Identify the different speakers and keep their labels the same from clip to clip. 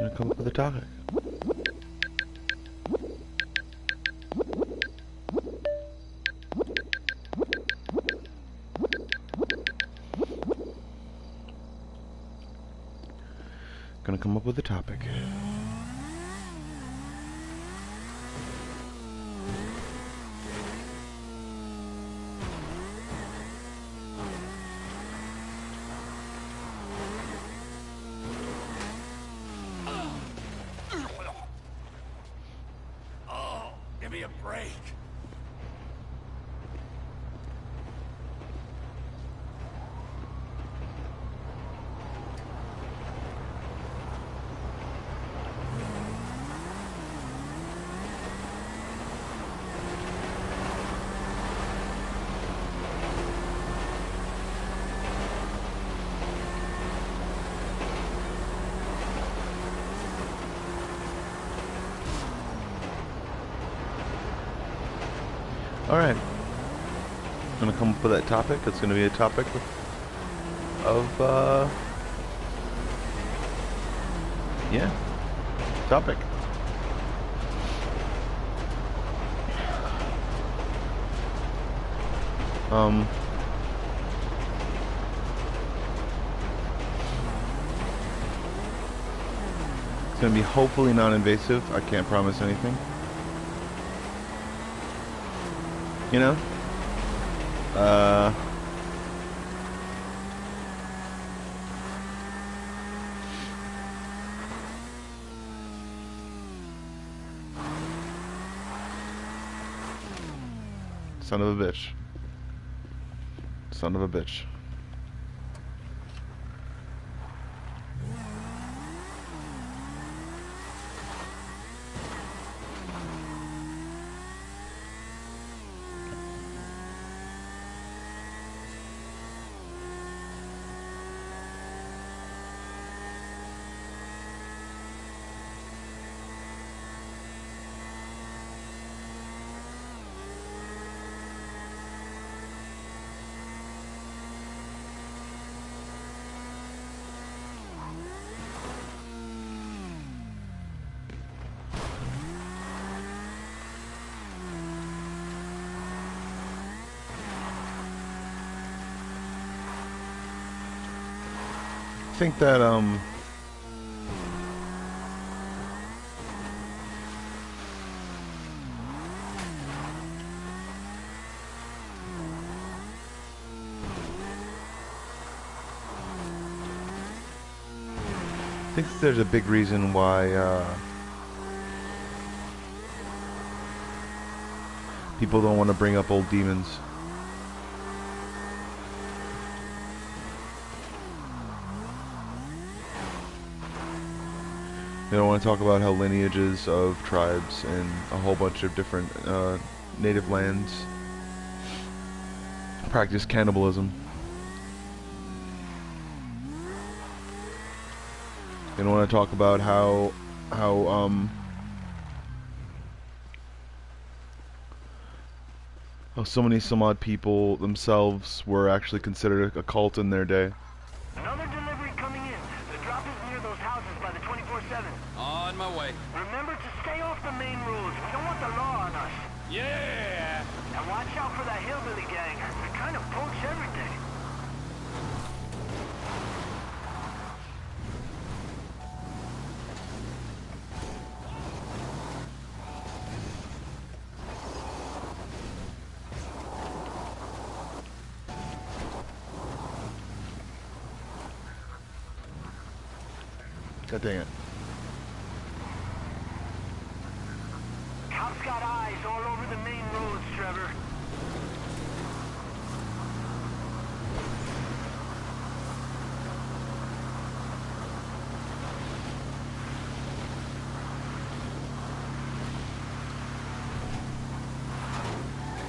Speaker 1: I'm gonna come up with a topic. Gonna come up with a topic.
Speaker 2: Oh, give me a break.
Speaker 1: Alright. Gonna come up with that topic. It's gonna be a topic of yeah. Topic. It's gonna be hopefully non-invasive. I can't promise anything. You know? Son of a bitch. Son of a bitch. I think that I think there's a big reason why people don't want to bring up old demons. They don't want to talk about how lineages of tribes and a whole bunch of different native lands practice cannibalism. They don't want to talk about how some odd people themselves were actually considered a cult in their day.
Speaker 3: Another delivery coming in. The drop is near those houses by the 24/7.
Speaker 2: On my way.
Speaker 3: Remember to stay off the main roads. We don't want the law on us.
Speaker 2: Yeah!
Speaker 3: And watch out for that hillbilly gang. They kind of poach every day.
Speaker 1: God dang it.
Speaker 3: Cops got eyes all over the main roads, Trevor.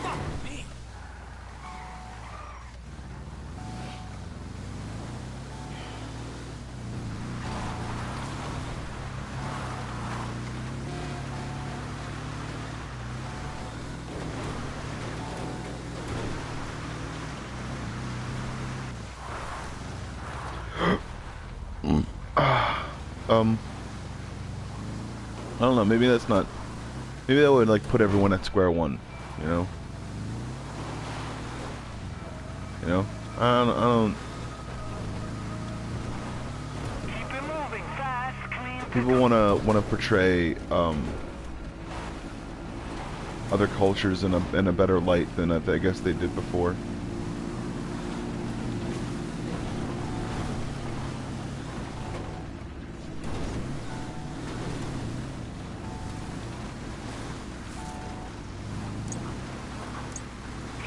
Speaker 2: Fuck me!
Speaker 1: I don't know. Maybe that's not. Maybe that would like put everyone at square one. You know. You know. I don't.
Speaker 3: Keep it moving, fast, clean.
Speaker 1: People wanna portray other cultures in a better light than I guess they did before.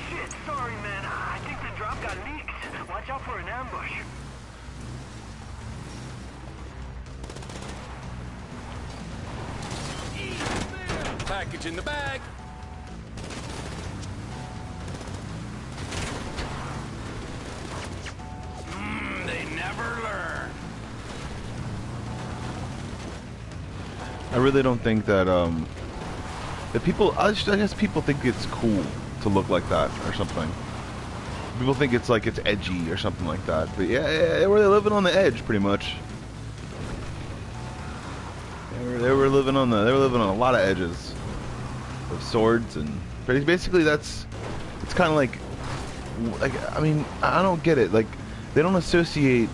Speaker 3: Shit, sorry, man. I think the drop got leaked. Watch out for an ambush.
Speaker 2: Package in the bag. They never learn.
Speaker 1: I really don't think that that people. I guess people think it's cool to look like that or something. People think it's like it's edgy or something like that. But yeah, we're living on the edge pretty much. They were living on a lot of edges of swords and basically it's kind of like I mean I don't get it. Like they don't associate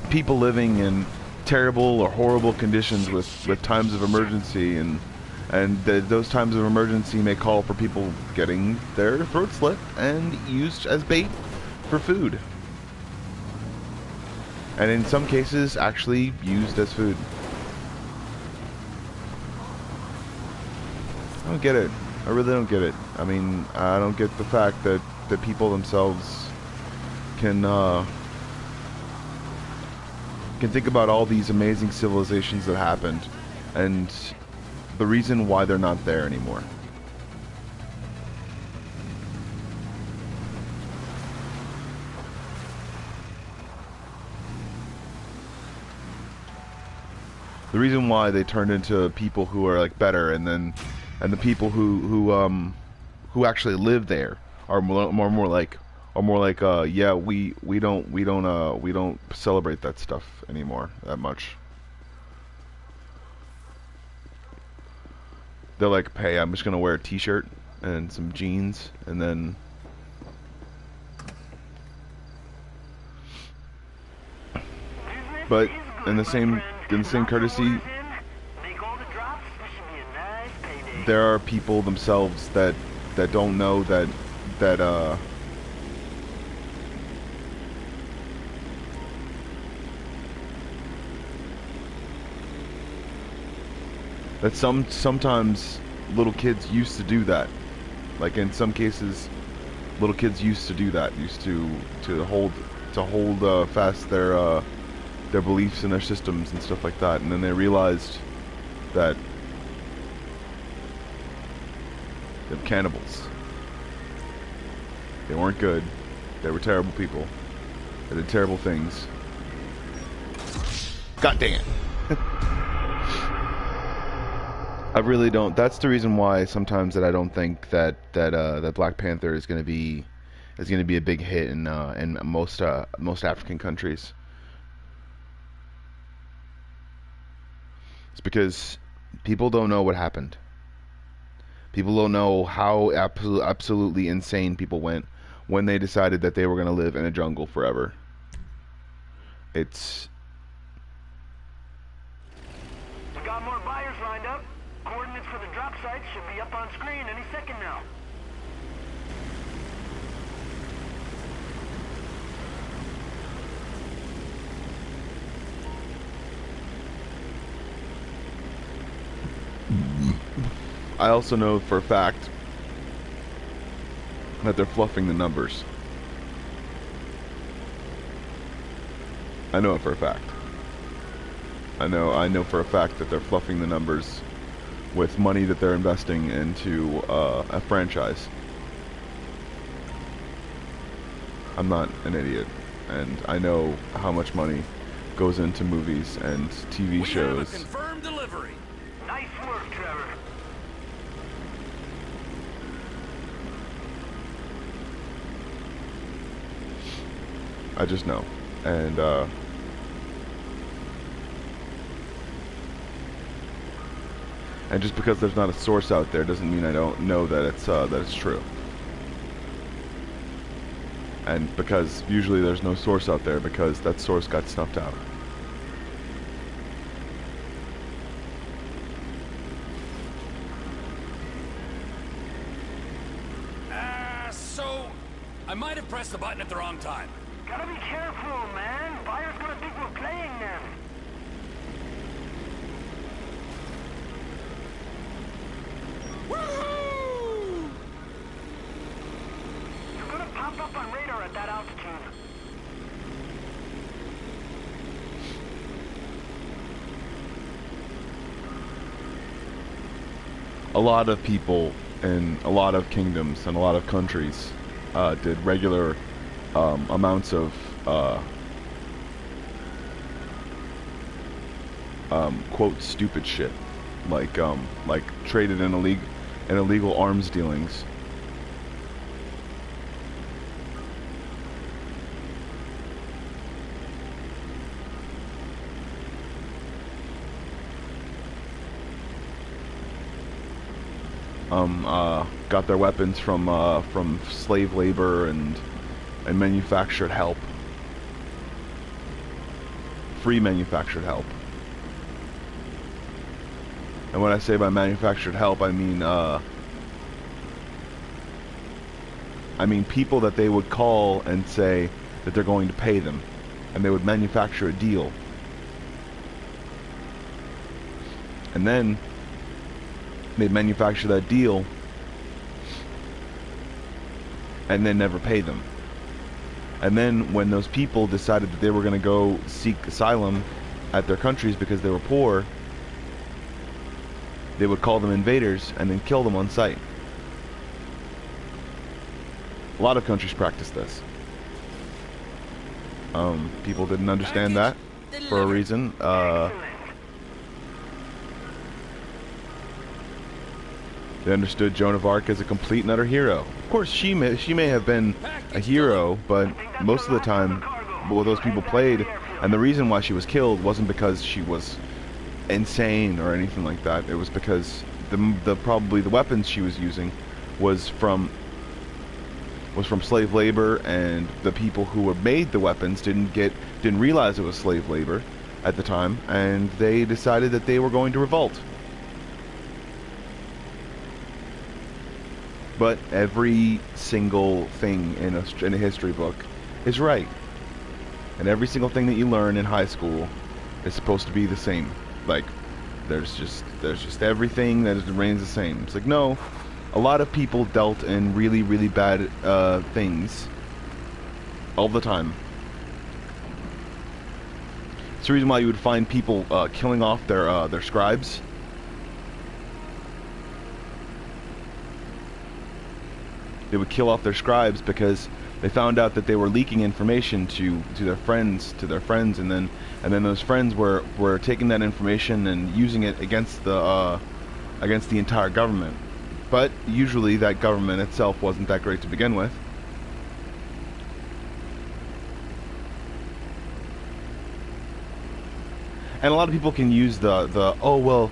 Speaker 1: people living in terrible or horrible conditions with times of emergency and those times of emergency may call for people getting their throat slit and used as bait for food. And in some cases actually used as food. I don't get it. I really don't get it. I mean, I don't get the fact that people themselves can think about all these amazing civilizations that happened and the reason why they're not there anymore. The reason why they turned into people who are like better, and the people who actually live there are more like yeah, we don't celebrate that stuff anymore that much. They're like, hey, I'm just gonna wear a t-shirt and some jeans and then but in the same courtesy, there are people themselves that don't know that sometimes little kids used to do that. Like in some cases, little kids used to do that. Used to hold fast their beliefs and their systems and stuff like that, and then they realized that they're cannibals. They weren't good. They were terrible people. They did terrible things. God dang it. I really don't. That's the reason why sometimes that I don't think that Black Panther is going to be a big hit in most African countries. It's because people don't know what happened. People don't know how absolutely insane people went when they decided that they were going to live in a jungle forever. It's...
Speaker 3: We got more buyers lined up. Coordinates for the drop site should be up on screen any second now.
Speaker 1: I also know for a fact that they're fluffing the numbers. I know it for a fact. I know for a fact that they're fluffing the numbers with money that they're investing into a franchise. I'm not an idiot, and I know how much money goes into movies and TV shows.
Speaker 2: We have a confirmed delivery.
Speaker 3: Nice work, Trevor.
Speaker 1: I just know. And just because there's not a source out there doesn't mean I don't know that it's true. And because usually there's no source out there because that source got snuffed out.
Speaker 2: So I might have pressed the button at the wrong time.
Speaker 3: Gotta be careful, man. Buyer's gonna think we're playing them.
Speaker 2: Woohoo!
Speaker 3: You're gonna pop up on radar at that altitude.
Speaker 1: A lot of people in a lot of kingdoms and a lot of countries did regular amounts of quote stupid shit, like traded in illegal arms dealings. Got their weapons from slave labor and manufactured help, free manufactured help. And when I say by manufactured help, I mean people that they would call and say that they're going to pay them, and they would manufacture a deal, and then they'd manufacture that deal and then never pay them. And then when those people decided that they were going to go seek asylum at their countries because they were poor, they would call them invaders and then kill them on sight. A lot of countries practice this. People didn't understand that for a reason. They understood Joan of Arc as a complete and utter hero. Of course, she may have been a hero, but most of the time, what those people played, and the reason why she was killed wasn't because she was insane or anything like that. It was because probably the weapons she was using was from slave labor, and the people who were made the weapons didn't realize it was slave labor at the time, and they decided that they were going to revolt. But every single thing in a history book is right, and every single thing that you learn in high school is supposed to be the same. Like, there's just everything that remains the same. It's like, no, a lot of people dealt in really, really bad things all the time. It's the reason why you would find people killing off their scribes. They would kill off their scribes because they found out that they were leaking information to their friends, and then those friends were taking that information and using it against the entire government. But usually that government itself wasn't that great to begin with. And a lot of people can use well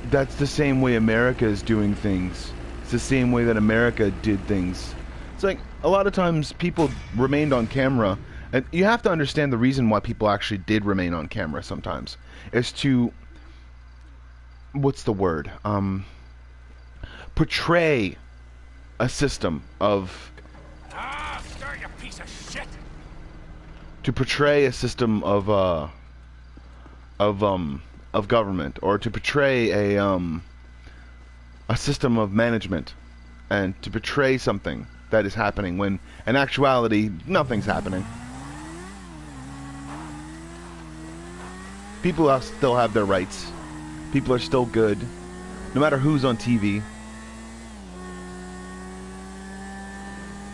Speaker 1: that's the same way America is doing things. It's the same way that America did things. It's like, a lot of times people remained on camera, and you have to understand the reason why people actually did remain on camera sometimes is to, what's the word? Portray a system of...
Speaker 2: Stir, you piece of shit!
Speaker 1: To portray a system of government, or to portray a system of management, and to portray something that is happening when in actuality nothing's happening. People still have their rights. People are still good, no matter who's on TV.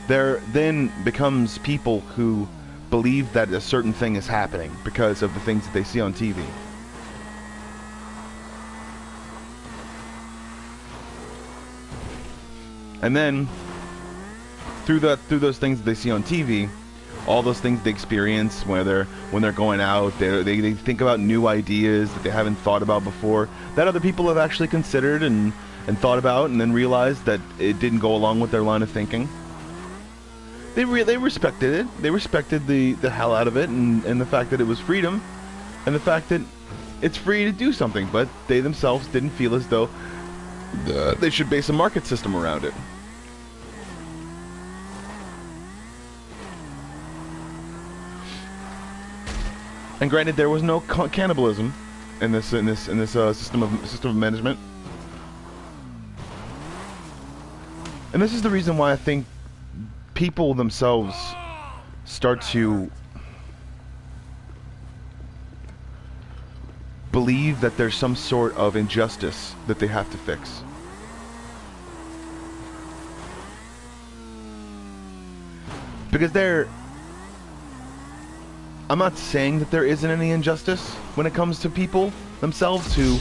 Speaker 1: There then becomes people who believe that a certain thing is happening because of the things that they see on TV. And then, through those things that they see on TV, all those things they experience when they're going out. They think about new ideas that they haven't thought about before, that other people have actually considered and thought about, and then realized that it didn't go along with their line of thinking. They respected it. They respected the hell out of it, and the fact that it was freedom, and the fact that it's free to do something, but they themselves didn't feel as though they should base a market system around it. And granted, there was no cannibalism in this system of management. And this is the reason why I think people themselves start to believe that there's some sort of injustice that they have to fix. Because I'm not saying that there isn't any injustice when it comes to people themselves who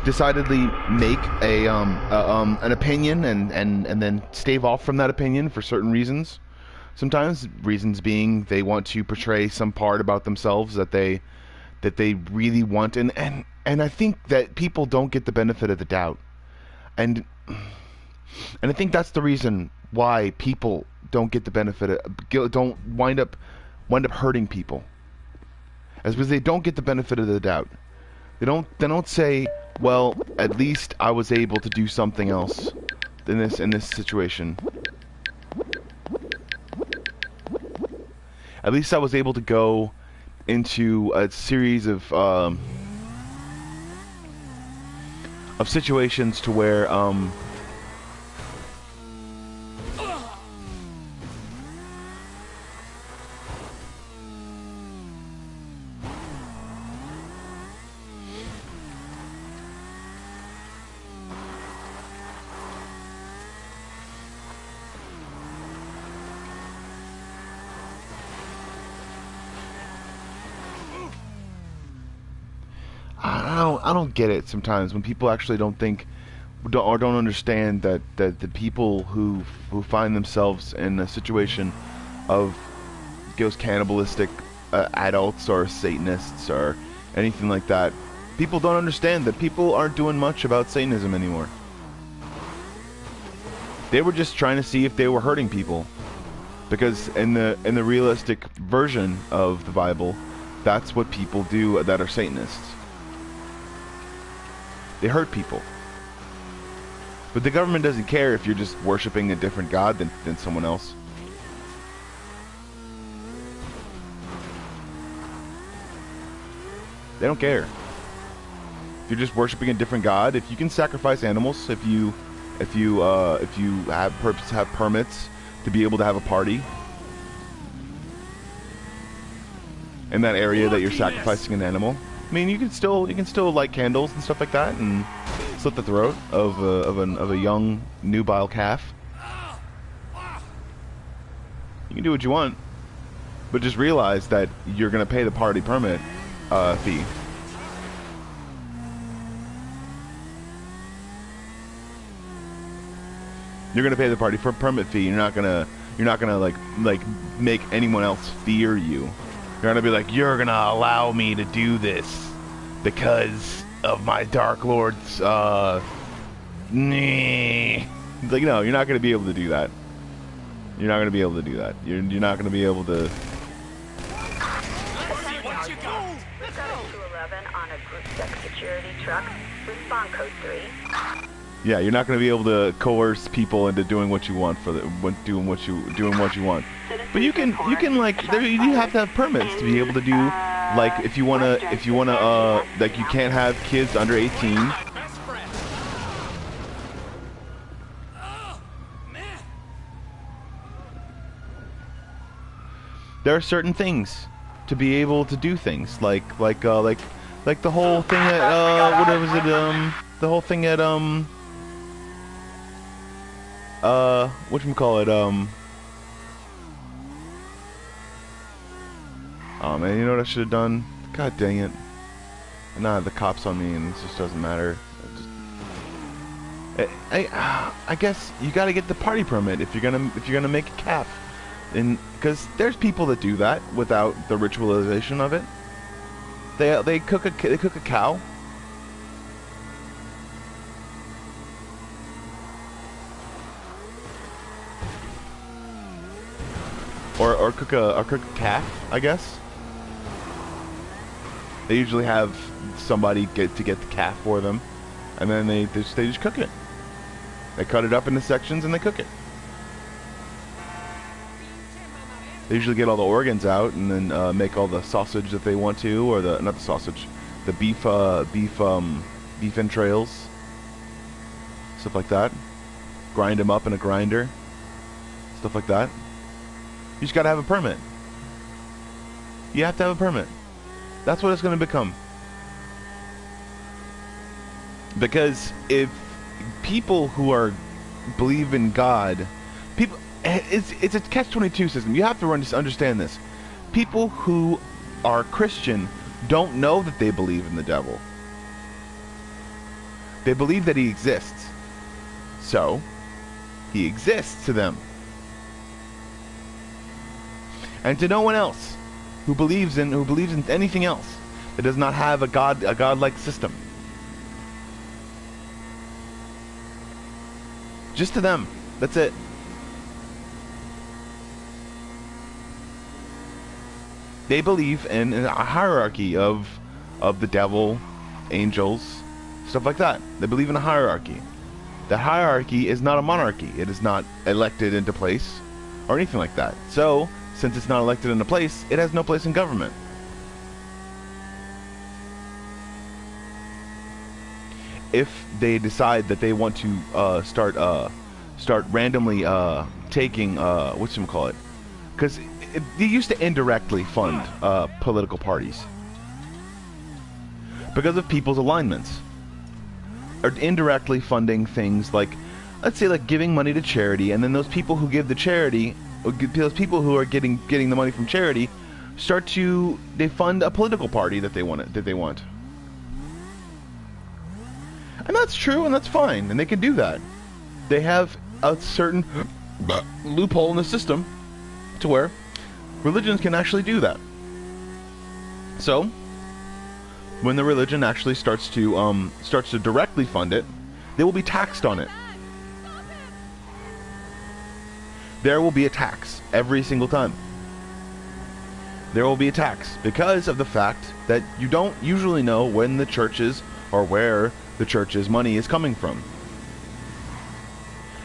Speaker 1: decidedly make an opinion and then stave off from that opinion for certain reasons. Sometimes reasons being they want to portray some part about themselves that they really want, and I think that people don't get the benefit of the doubt, and I think that's the reason why people don't get the benefit don't wind up hurting people, as because they don't get the benefit of the doubt. They don't say, well, at least I was able to do something else in this situation. At least I was able to go into a series of situations to where I don't get it sometimes when people actually don't understand that the people who find themselves in a situation of those cannibalistic adults or Satanists or anything like that, people don't understand that people aren't doing much about Satanism anymore. They were just trying to see if they were hurting people, because in the realistic version of the Bible, that's what people do that are Satanists. They hurt people. But the government doesn't care if you're just worshiping a different god than someone else. They don't care. If you're just worshiping a different god, if you can sacrifice animals, if you have permits to be able to have a party in that area that you're sacrificing an animal, I mean, you can still light candles and stuff like that and slit the throat of a young nubile calf. You can do what you want, but just realize that you're gonna pay the party permit fee. You're gonna pay the party permit fee. You're not gonna like make anyone else fear you. You're gonna be like, you're gonna allow me to do this because of my Dark Lord's, It's like, no, you're not gonna be able to do that. You're not gonna be able to do that. You're not gonna be able to.
Speaker 4: What you got? We've got a 211 on a group sex security truck. Respond code 3.
Speaker 1: Yeah, you're not going to be able to coerce people into doing what you want doing what you want. But you can like you have to have permits to be able to do, like, if you wanna like, you can't have kids under 18. There are certain things to be able to do things like the whole thing at what was it the whole thing at whatchamacallit, oh man, you know what I should have done? God dang it. Nah, the cops on me and it just doesn't matter. I guess you gotta get the party permit if you're gonna make a calf. And because there's people that do that without the ritualization of it. They cook a cow. Or cook a calf, I guess. They usually have somebody get the calf for them, and then they just cook it. They cut it up into sections and they cook it. They usually get all the organs out and then make all the sausage that they want to, or not the sausage, the beef entrails, stuff like that. Grind them up in a grinder, stuff like that. You just gotta have a permit. You have to have a permit. That's what it's gonna become. Because if people who believe in God, it's a catch-22 system. You have to understand this. People who are Christian don't know that they believe in the devil. They believe that he exists. So, he exists to them. And to no one else who believes in anything else that does not have a godlike system. Just to them. That's it. They believe in a hierarchy of the devil, angels, stuff like that. They believe in a hierarchy. That hierarchy is not a monarchy. It is not elected into place or anything like that. So, since it's not elected into place, it has no place in government. If they decide that they want to start randomly taking whatchamacallit, because they used to indirectly fund political parties because of people's alignments, or indirectly funding things like, let's say, like giving money to charity, and then those people who give the charity, those people who are getting the money from charity, they fund a political party that they want. And that's true, and that's fine, and they can do that. They have a certain loophole in the system to where religions can actually do that. So, when the religion actually starts to directly fund it, they will be taxed on it. There will be a tax every single time. There will be a tax because of the fact that you don't usually know when the churches or where the church's money is coming from.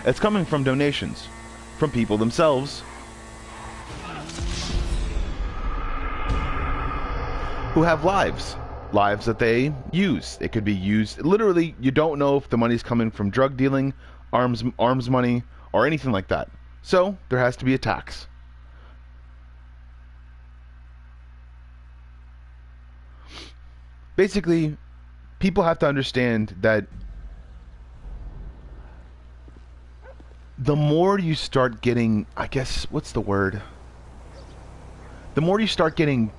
Speaker 1: It's coming from donations from people themselves who have lives that they use. It could be used literally. You don't know if the money's coming from drug dealing, arms money, or anything like that. So there has to be a tax. Basically, people have to understand that the more you start getting, I guess, what's the word? The more you start getting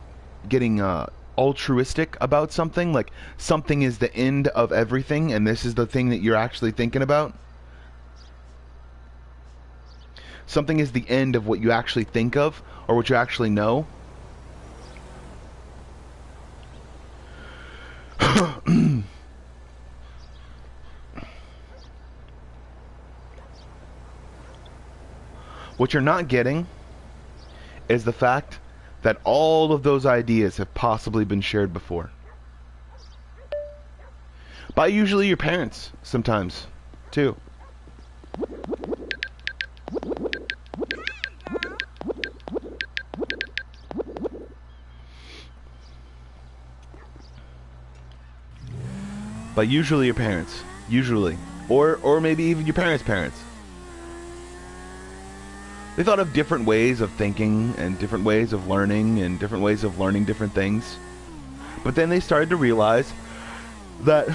Speaker 1: altruistic about something, like something is the end of everything and this is the thing that you're actually thinking about. Something is the end of what you actually think of or what you actually know. What you're not getting is the fact that all of those ideas have possibly been shared before. By usually your parents, sometimes, too. By usually your parents. Usually. Or maybe even your parents' parents. They thought of different ways of thinking and different ways of learning and different ways of learning different things. But then they started to realize that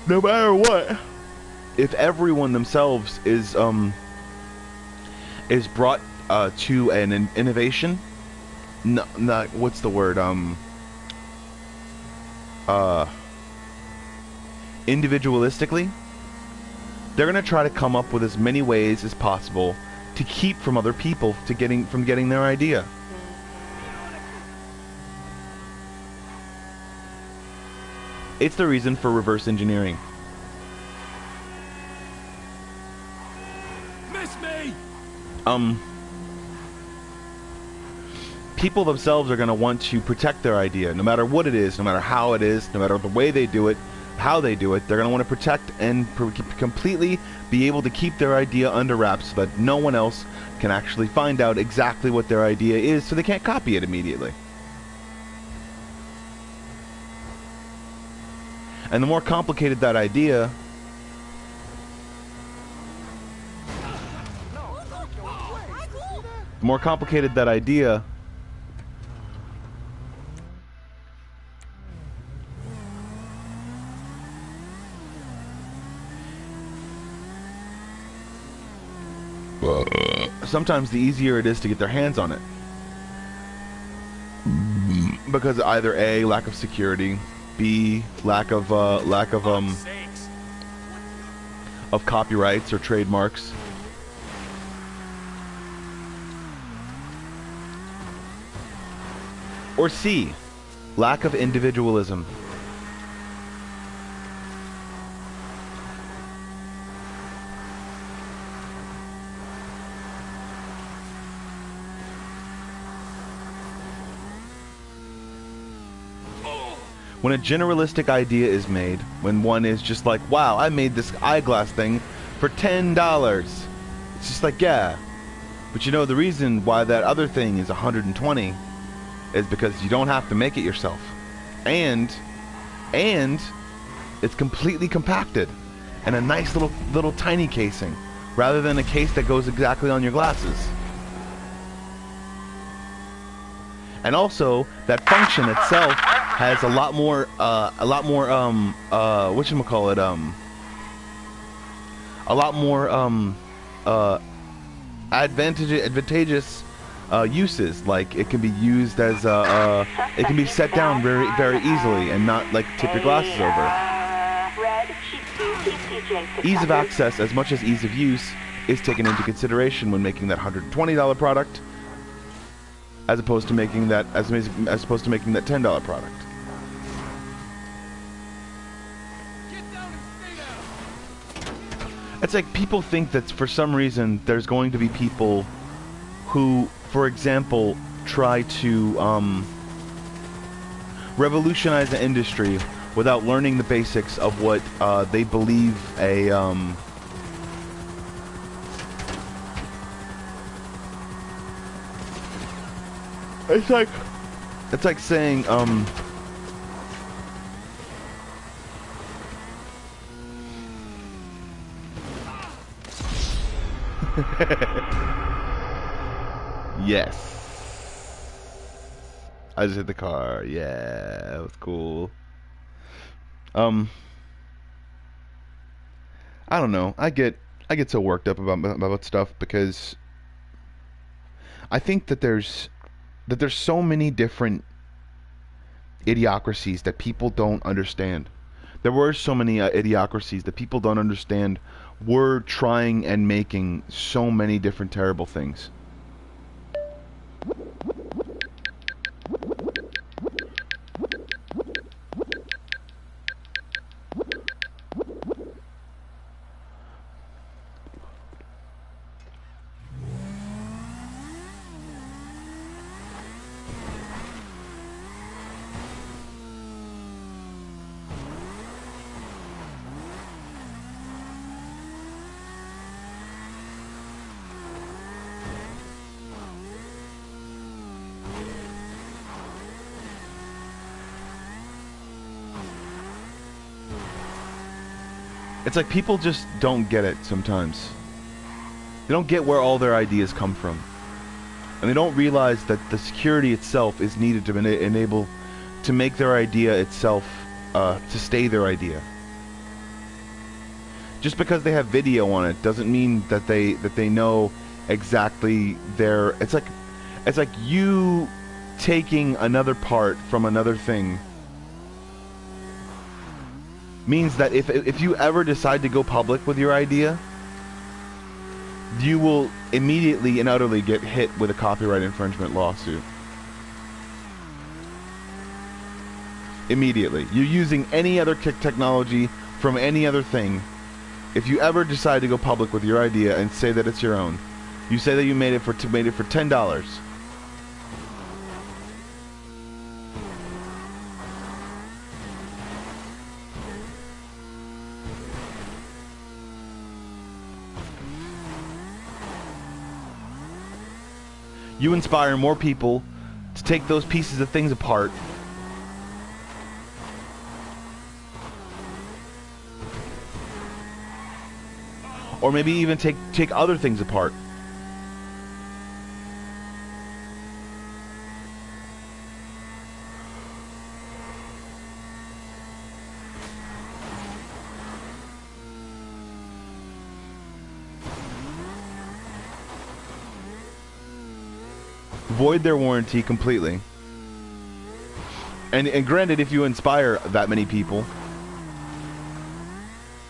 Speaker 1: no matter what, if everyone themselves is brought to an innovation, not what's the word, individualistically, they're going to try to come up with as many ways as possible to keep from other people from getting their idea. It's the reason for reverse engineering.
Speaker 2: Miss me!
Speaker 1: People themselves are going to want to protect their idea, no matter what it is, no matter how it is, no matter the way they do it, how they do it. They're going to want to protect and completely be able to keep their idea under wraps so that no one else can actually find out exactly what their idea is, so they can't copy it immediately. And the more complicated that idea, the more complicated that idea, sometimes the easier it is to get their hands on it. Because either A, lack of security, B, lack of copyrights or trademarks. Or C, lack of individualism. When a generalistic idea is made, when one is just like, wow, I made this eyeglass thing for $10. It's just like, yeah. But you know, the reason why that other thing is $120 is because you don't have to make it yourself. And it's completely compacted in a nice little tiny casing, rather than a case that goes exactly on your glasses. And also, that function itself has a lot more advantageous uses. Like, it can be used as it can be set down very easily and not like tip your glasses over. Ease of access, as much as ease of use, is taken into consideration when making that $120 product, as opposed to making that $10 product. It's like people think that for some reason there's going to be people who, for example, try to revolutionize the industry without learning the basics of what they believe a it's like saying yes. I just hit the car. Yeah, that was cool. I don't know. I get so worked up about stuff because I think that there's so many different idiocracies that people don't understand. There were so many idiocracies that people don't understand were trying and making so many different terrible things. It's like people just don't get it sometimes. They don't get where all their ideas come from. And they don't realize that the security itself is needed to enable to make their idea itself to stay their idea. Just because they have video on it doesn't mean that they know exactly their. It's like you taking another part from another thing means that if you ever decide to go public with your idea, you will immediately and utterly get hit with a copyright infringement lawsuit. Immediately. You're using any other technology from any other thing. If you ever decide to go public with your idea and say that it's your own, you say that you made it for $10. You inspire more people to take those pieces of things apart. Or maybe even take other things apart. Void their warranty completely. And granted, if you inspire that many people,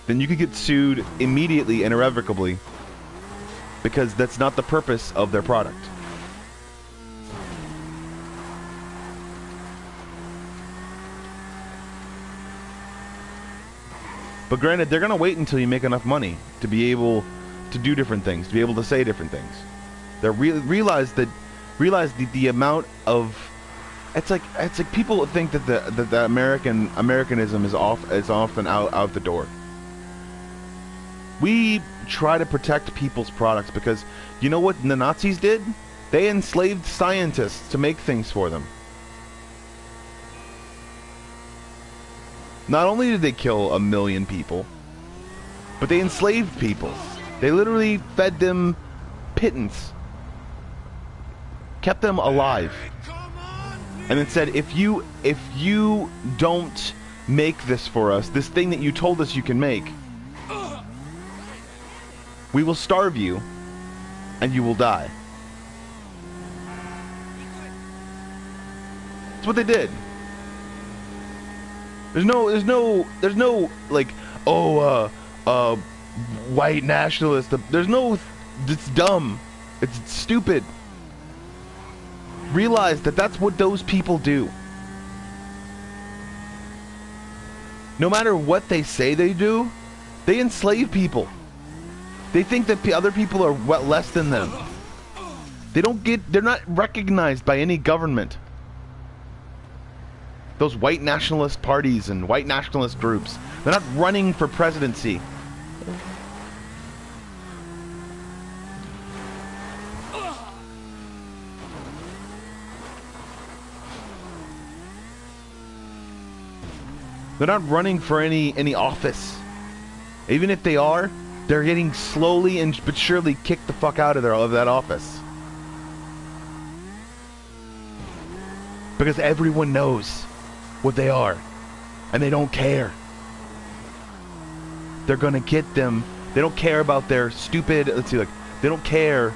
Speaker 1: then you could get sued immediately and irrevocably, because that's not the purpose of their product. But granted, they're gonna wait until you make enough money to be able to do different things, to be able to say different things. They realize the amount of it's like people think that the Americanism is often out the door. We try to protect people's products because you know what the Nazis did? They enslaved scientists to make things for them. Not only did they kill 1 million people, but they enslaved people. They literally fed them pittance, kept them alive, and then said, if you don't make this for us, this thing that you told us you can make, we will starve you, and you will die. That's what they did. There's no like, white nationalist. There's no. It's dumb. It's stupid. Realize that that's what those people do. No matter what they say they do, they enslave people. They think that other people are less than them. They're not recognized by any government. Those white nationalist parties and white nationalist groups, they're not running for presidency. They're not running for any office. Even if they are, they're getting slowly but surely kicked the fuck out of that office. Because everyone knows what they are, and they don't care. They're gonna get them. They don't care about their stupid. Let's see, like they don't care.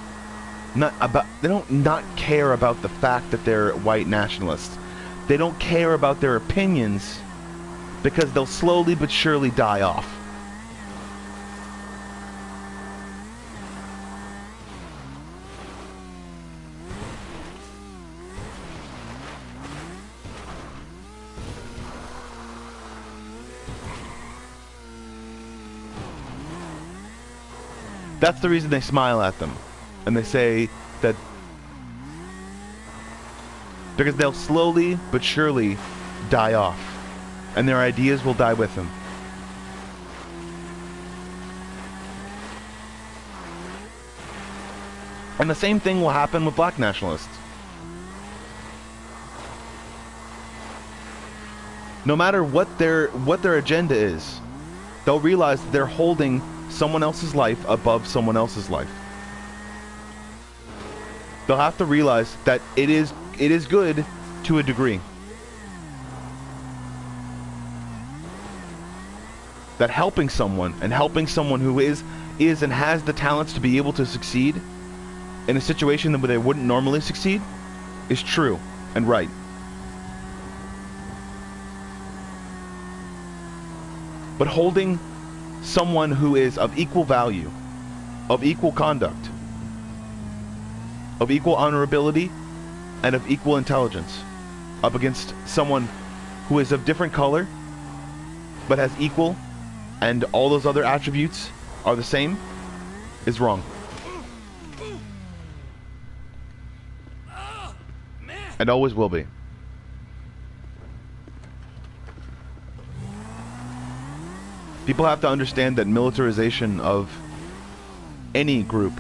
Speaker 1: They don't not care about the fact that they're white nationalists. They don't care about their opinions because they'll slowly but surely die off. That's the reason they smile at them. And they say that because they'll slowly but surely die off. And their ideas will die with them. And the same thing will happen with black nationalists. No matter what their agenda is, they'll realize that they're holding someone else's life above someone else's life. They'll have to realize that it is good to a degree. That helping someone who is and has the talents to be able to succeed in a situation where they wouldn't normally succeed is true and right. But holding someone who is of equal value of equal conduct, of equal honorability, and of equal intelligence up against someone who is of different color but has equal and all those other attributes are the same is wrong. And always will be. People have to understand that militarization of any group,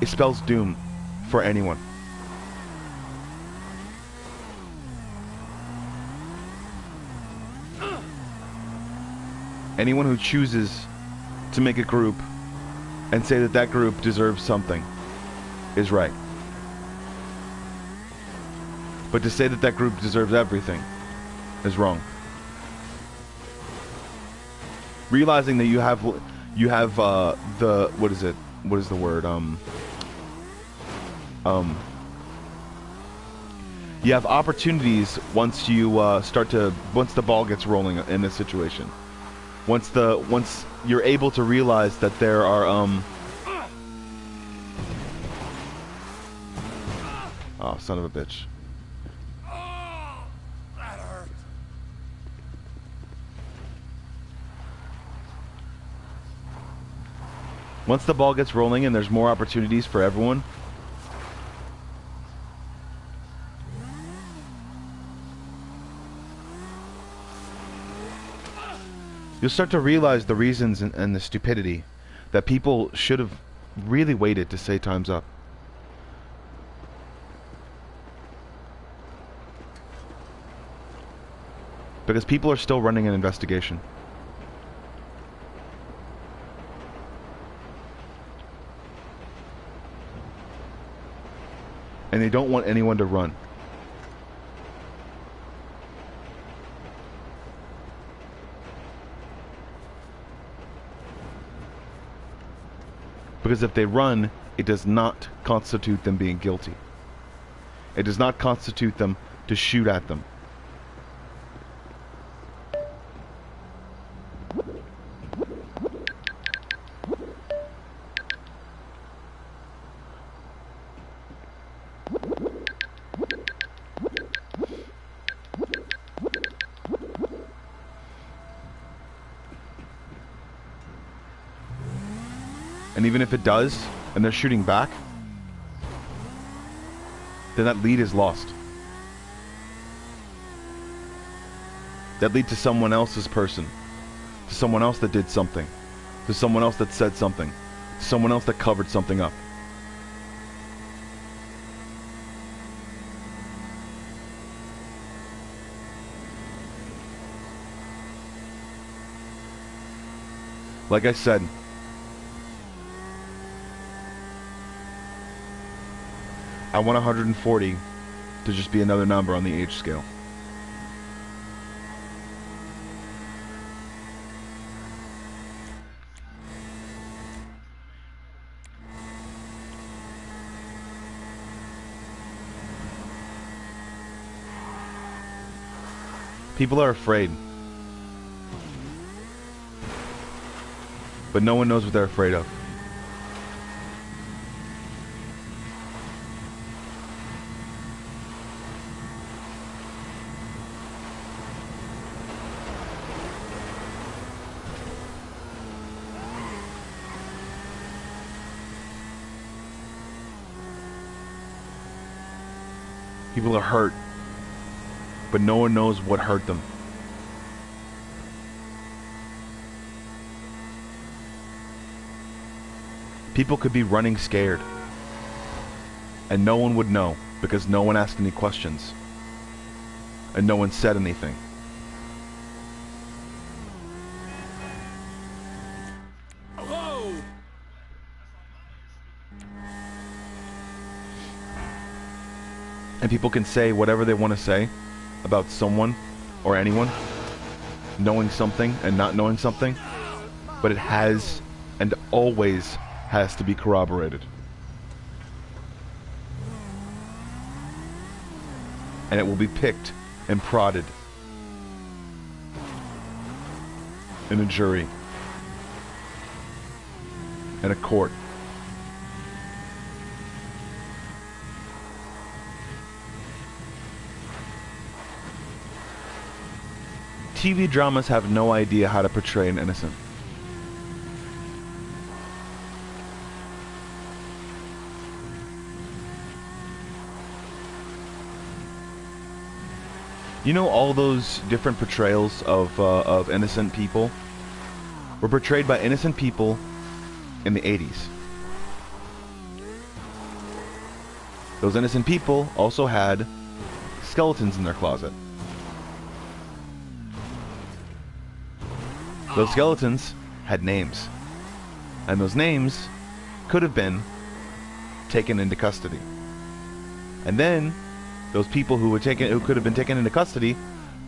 Speaker 1: it spells doom for anyone. Anyone who chooses to make a group and say that that group deserves something is right. But to say that that group deserves everything is wrong. Realizing that you have the what is it? What is the word? You have opportunities once you once the ball gets rolling in a situation. Once you're able to realize that there are oh, son of a bitch. Once the ball gets rolling and there's more opportunities for everyone, you'll start to realize the reasons and the stupidity that people should have really waited to say time's up. Because people are still running an investigation. And they don't want anyone to run. Because if they run, it does not constitute them being guilty. It does not constitute them to shoot at them. And even if it does, and they're shooting back, then that lead is lost. That lead to someone else's person, to someone else that did something, to someone else that said something, to someone else that covered something up. Like I said, I want 140 to just be another number on the age scale. People are afraid. But no one knows what they're afraid of. People are hurt, but no one knows what hurt them. People could be running scared, and no one would know because no one asked any questions, and no one said anything. And people can say whatever they want to say about someone or anyone, knowing something and not knowing something, but it has and always has to be corroborated. And it will be picked and prodded in a jury. and a court. TV dramas have no idea how to portray an innocent. You know, all those different portrayals of innocent people were portrayed by innocent people in the 80s. Those innocent people also had skeletons in their closet. Those skeletons had names. And those names could have been taken into custody. And then those people who could have been taken into custody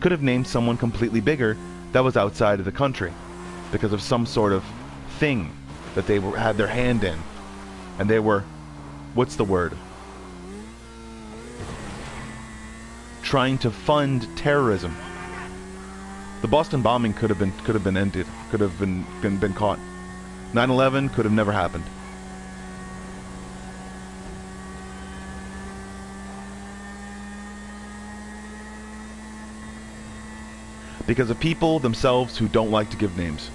Speaker 1: could have named someone completely bigger that was outside of the country because of some sort of thing that they had their hand in. And they were, what's the word? Trying to fund terrorism. The Boston bombing could have been ended, could have been caught. 9/11 could have never happened. Because of people themselves who don't like to give names.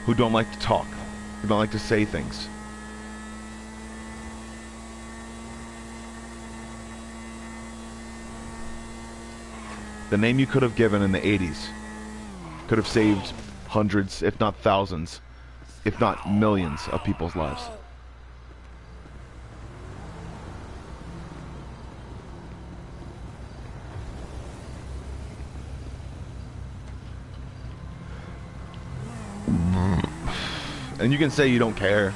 Speaker 1: Who don't like to talk, who don't like to say things. The name you could have given in the 80s could have saved hundreds, if not thousands, if not millions of people's lives. And you can say you don't care.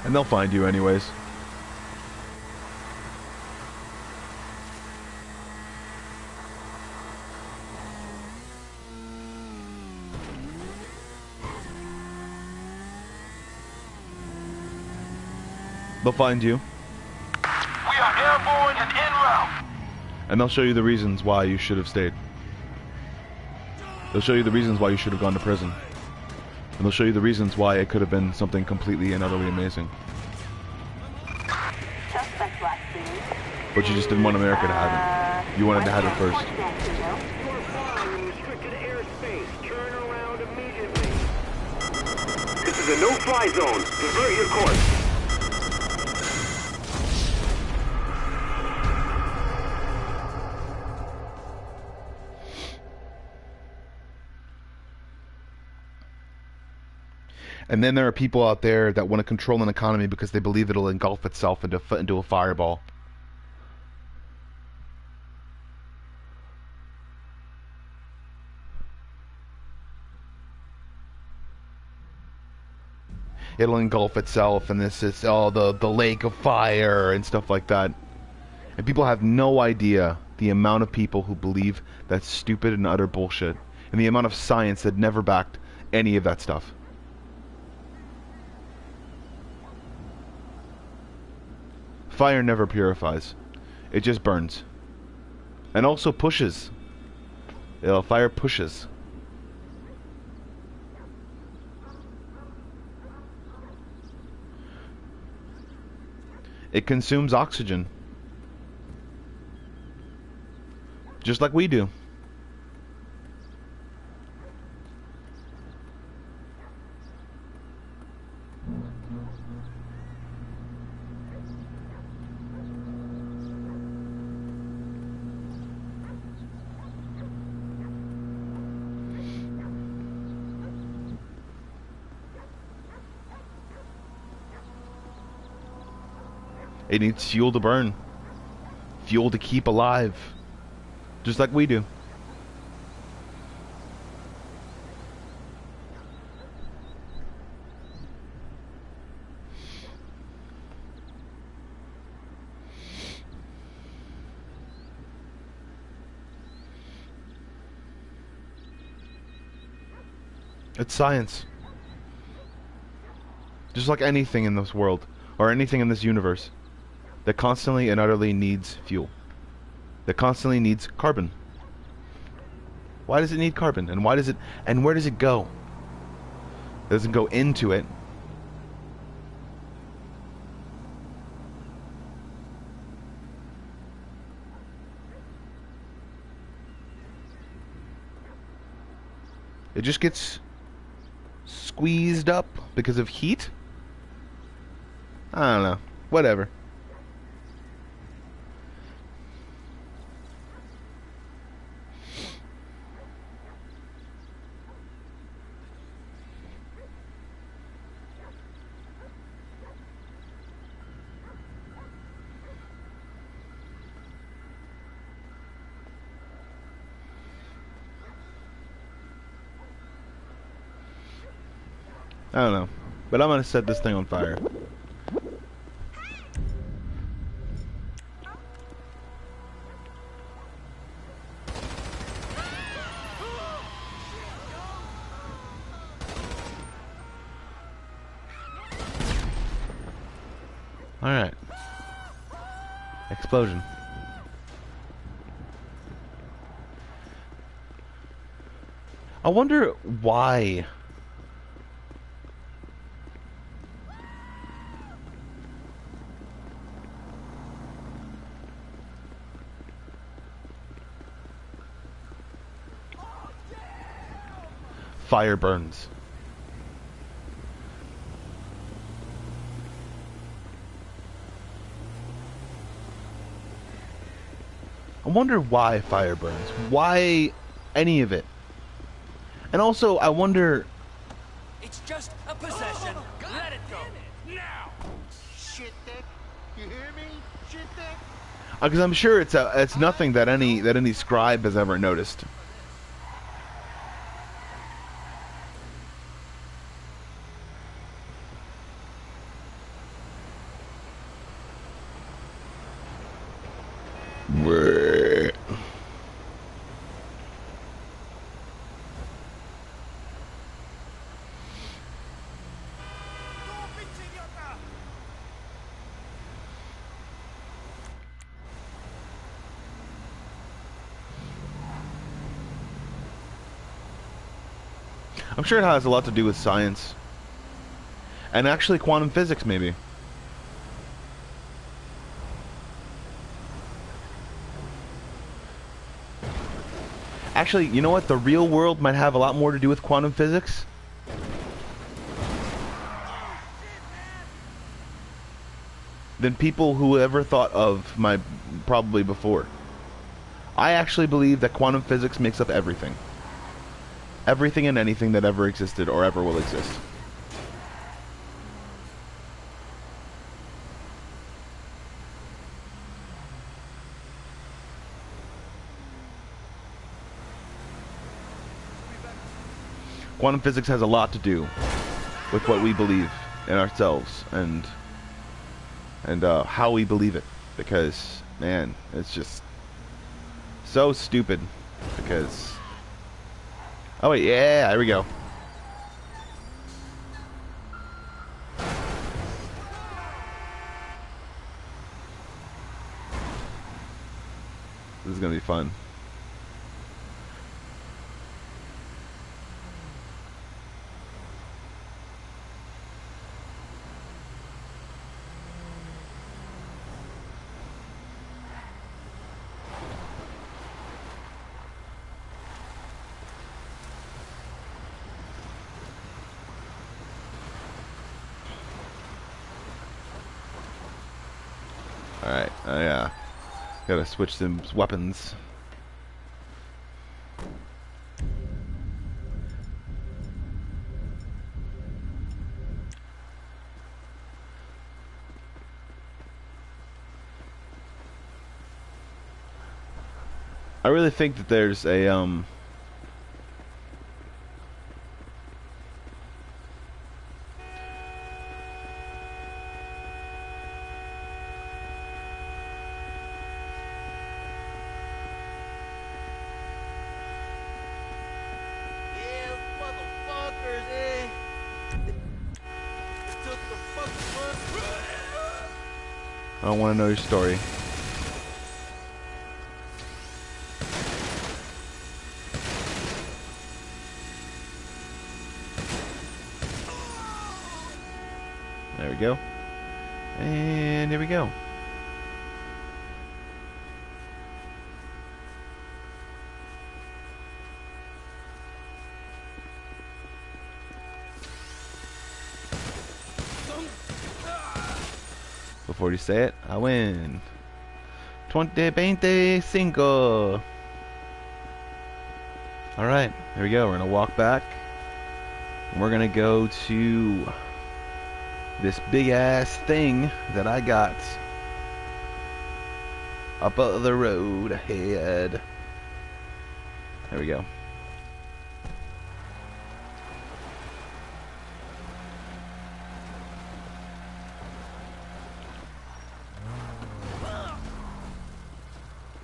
Speaker 1: And they'll find you anyways. They'll find you.
Speaker 3: We are airborne and en route.
Speaker 1: And they'll show you the reasons why you should have stayed. They'll show you the reasons why you should have gone to prison. And they'll show you the reasons why it could have been something completely and utterly amazing. But you just didn't want America to have it. You wanted to have it first.
Speaker 3: You're flying in restricted airspace. Turn around immediately. This is a no-fly zone. Divert your course.
Speaker 1: And then there are people out there that want to control an economy because they believe it'll engulf itself into a fireball. It'll engulf itself, and this is the lake of fire and stuff like that. And people have no idea the amount of people who believe that's stupid and utter bullshit, and the amount of science that never backed any of that stuff. Fire never purifies. It just burns. And also pushes. Fire pushes. It consumes oxygen. Just like we do. It needs fuel to burn. Fuel to keep alive. Just like we do. It's science. Just like anything in this world, or anything in this universe, that constantly and utterly needs fuel. That constantly needs carbon. Why does it need carbon? And why does it, and where does it go? It doesn't go into it. It just gets squeezed up because of heat? I don't know. Whatever. I don't know. But I'm gonna set this thing on fire. Alright. Explosion. I wonder why. Fire burns. I wonder why fire burns. Why any of it? And also, I wonder...
Speaker 2: It's just a possession. Let it go. Now.
Speaker 5: Shit dick. You hear me? Shit dick.
Speaker 1: Because I'm sure it's nothing that any scribe has ever noticed. I'm sure it has a lot to do with science. And actually quantum physics, maybe. Actually, you know what? The real world might have a lot more to do with quantum physics. Than people who ever thought of probably before. I actually believe that quantum physics makes up everything. Everything and anything that ever existed or ever will exist. Quantum physics has a lot to do with what we believe in ourselves and how we believe it. Because, man, it's just so stupid. Because... oh wait, yeah, there we go. This is gonna be fun. Alright, yeah. Gotta switch some weapons. I really think that there's a,
Speaker 5: Yeah, motherfucker. Where's it? It took the fucking one.
Speaker 1: I don't want to know your story. There we go. And here we go. Before you say it, I win. 20-25. Alright, here we go. We're gonna walk back. We're gonna go to this big ass thing that I got up the road ahead. There we go.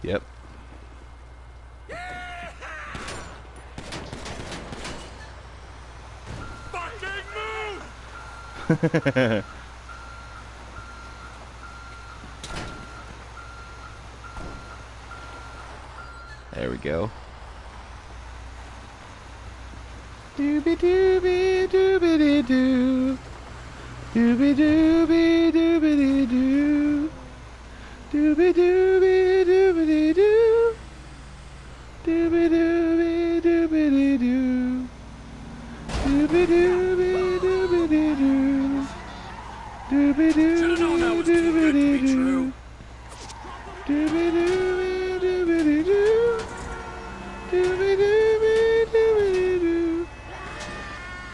Speaker 1: Yep.
Speaker 2: Fucking move!
Speaker 1: There we go. Doobie doobie doobie doo. Doobie doobie doobie doo. Doobie doobie doobie doo. Doobie doobie doobie doo. Doobie doobie doobie doo. Doobie
Speaker 2: Should've known that
Speaker 1: doobie
Speaker 2: was too good to be
Speaker 1: doobie doo.
Speaker 2: true.
Speaker 1: Doobie doobie doobie doo. Doobie doobie doobie doo.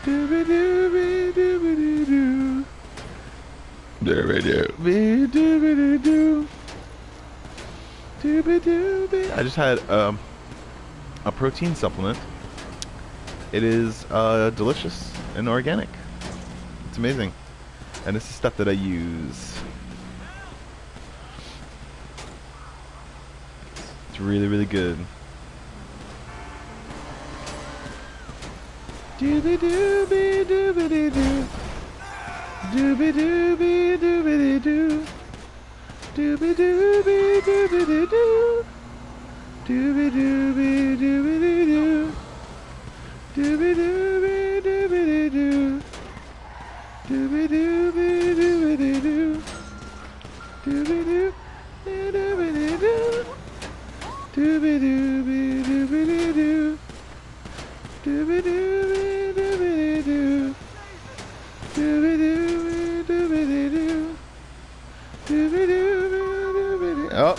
Speaker 1: Doobie doobie doobie doo. Doobie doobie doobie doo. Doobie doobie. I just had a protein supplement. It is delicious and organic. It's amazing. And this is stuff that I use. It's really, really good. Doobie doobie doobie doo. Doobie doobie doobie doo. Doobie doobie doobie doo. Doobie doobie doobie doo. Doobie doobie doobie doo. Doobie doobie doobie doo. Doobie doo doobie doo. Doobie doobie doobie doo. Doobie doobie doobie doo. Doobie doobie doobie doo. Doobie doobie doobie doo. Oh.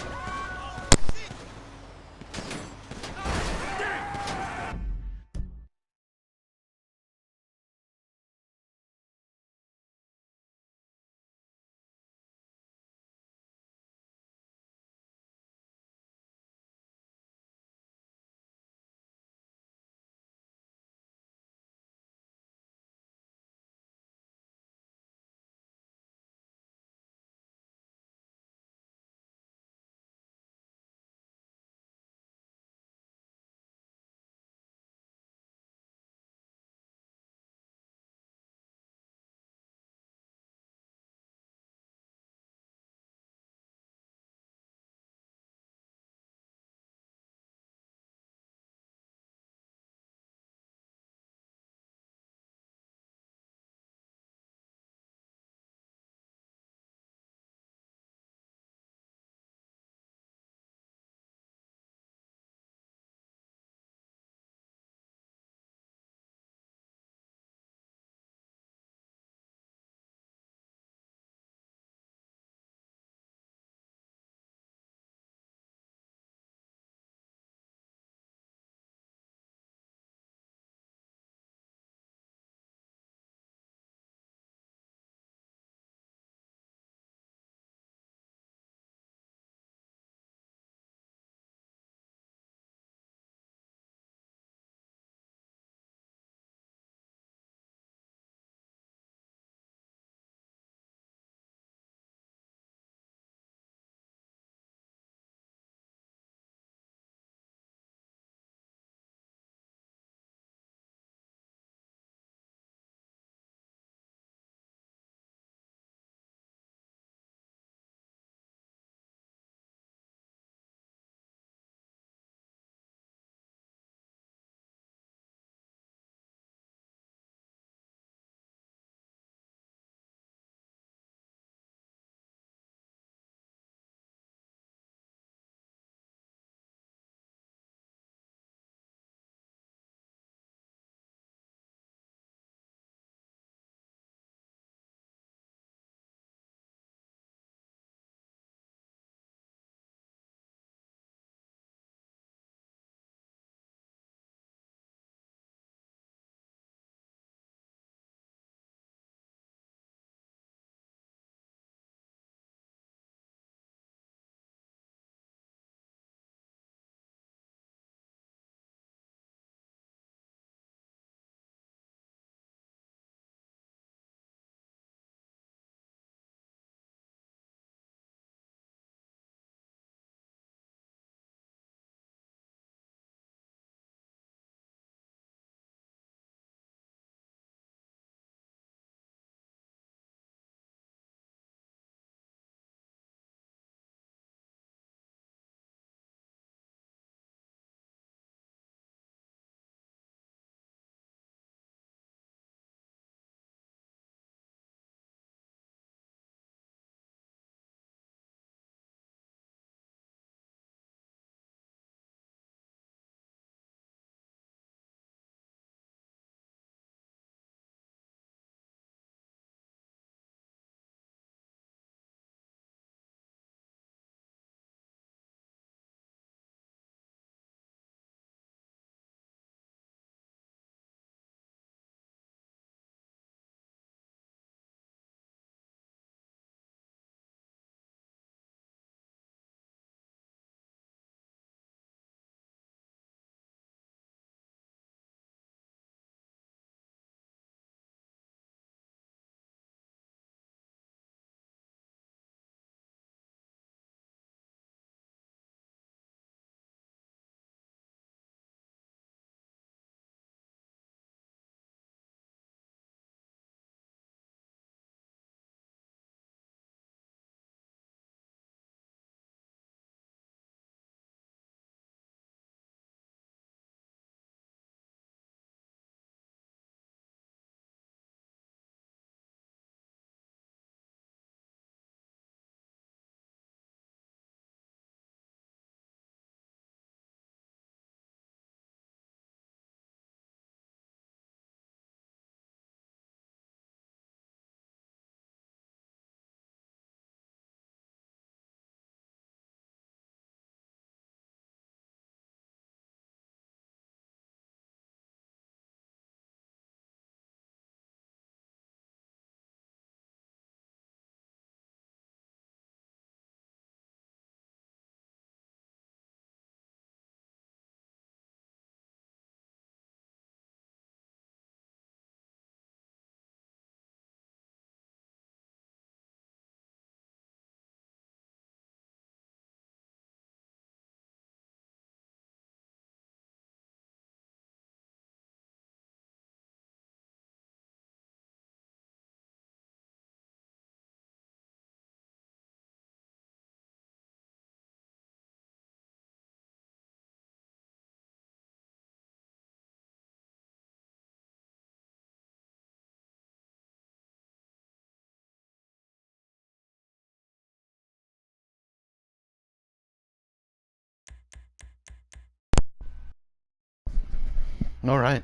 Speaker 1: All right,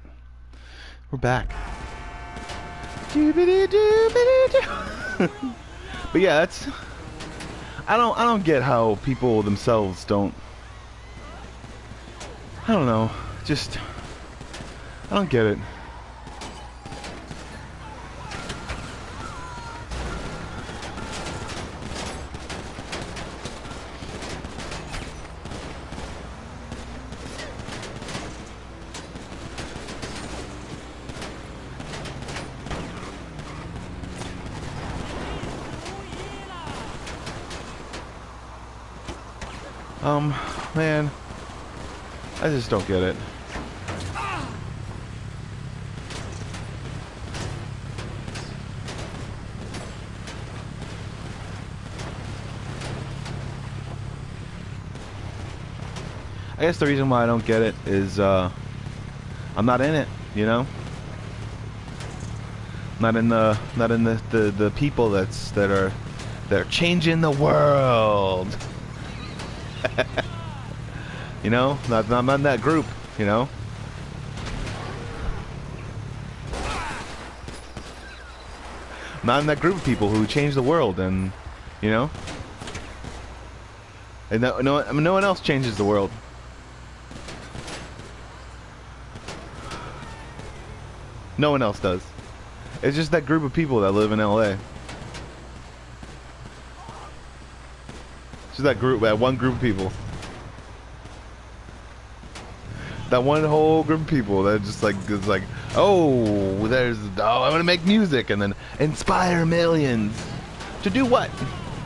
Speaker 1: we're back. Doobity-doobity-doo. But yeah, that's. I don't get how people themselves don't. I don't know. Just. I don't get it. Man, I just don't get it. I guess the reason why I don't get it is I'm not in it, you know. Not in the people that are changing the world. You know, I'm not in that group, you know. I'm not in that group of people who change the world, and you know, and no one else changes the world. No one else does. It's just that group of people that live in LA. It's just that one group of people. That one whole group of people that just like is like, oh, I'm gonna make music and then inspire millions. To do what?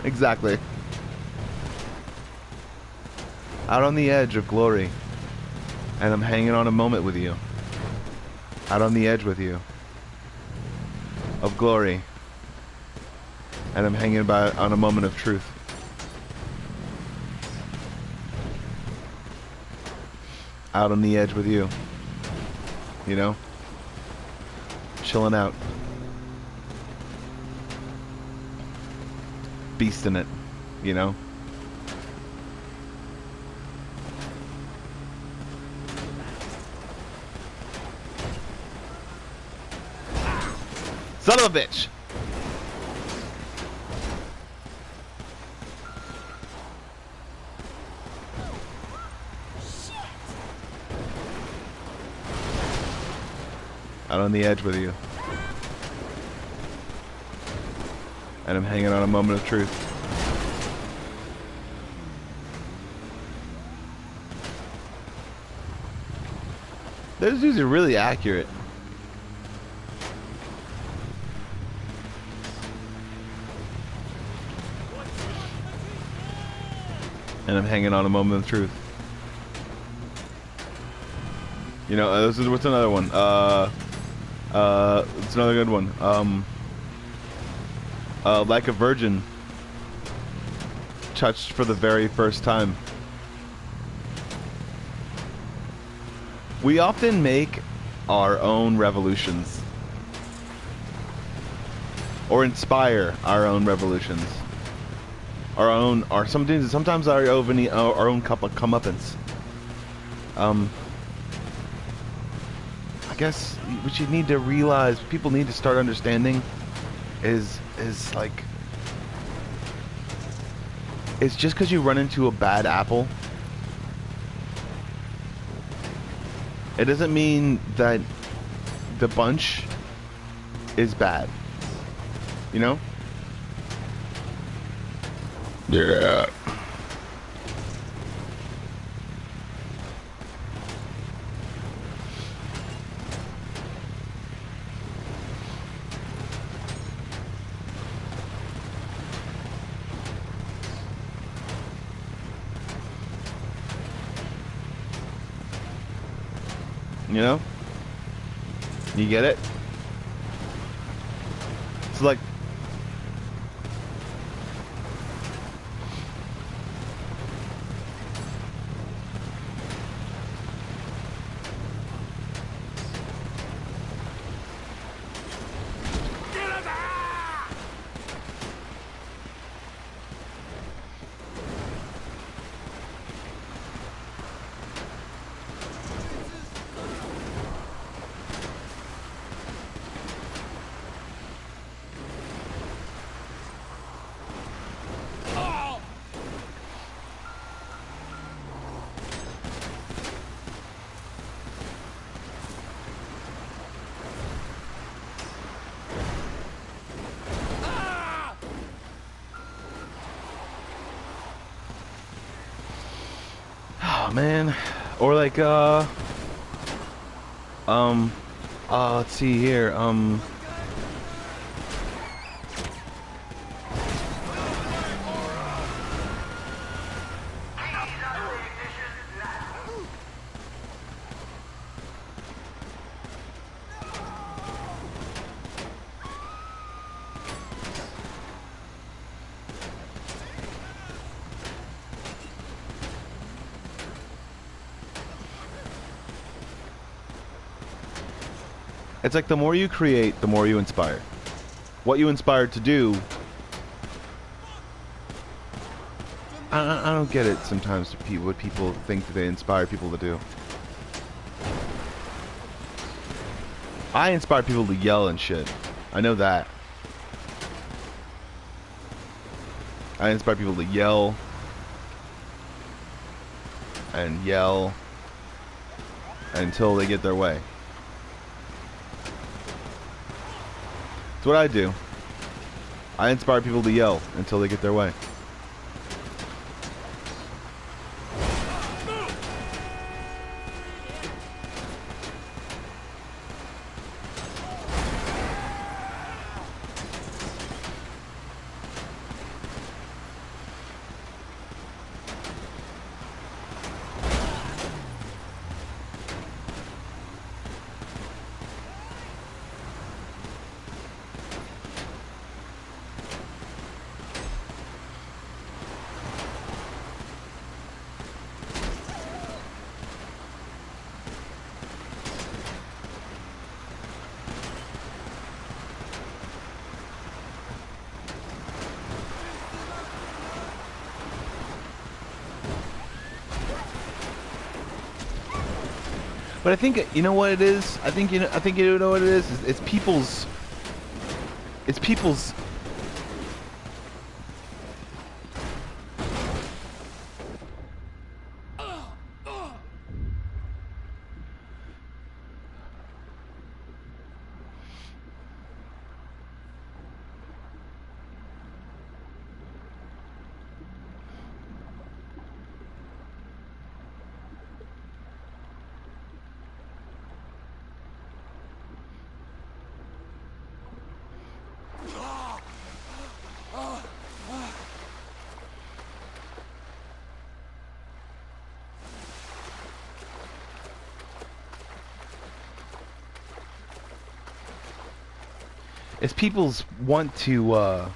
Speaker 1: Exactly. Out on the edge of glory. And I'm hanging on a moment with you. Out on the edge with you. Of glory. And I'm hanging on a moment of truth. Out on the edge with you. You know? Chilling out. Beasting it. You know? Son of a bitch! Out on the edge with you. And I'm hanging on a moment of truth. Those dudes are really accurate. And I'm hanging on a moment of truth. You know, what's another one? It's another good one. Like a virgin, touched for the very first time. We often make our own revolutions, or inspire our own revolutions, sometimes our own comeuppance. I guess what you need to realize, people need to start understanding, is like, it's just because you run into a bad apple, it doesn't mean that the bunch is bad. You know? Yeah. You know? You get it? It's like, man. Or like let's see here. It's like the more you create, the more you inspire. What you inspired to do, I don't get it sometimes. What people think that they inspire people to do. I inspire people to yell and shit. I know that. I inspire people to yell and yell until they get their way. That's what I do. I inspire people to yell until they get their way. But I think you know what it is. I think you know what it is. It's people's. It's people's. It's people's want to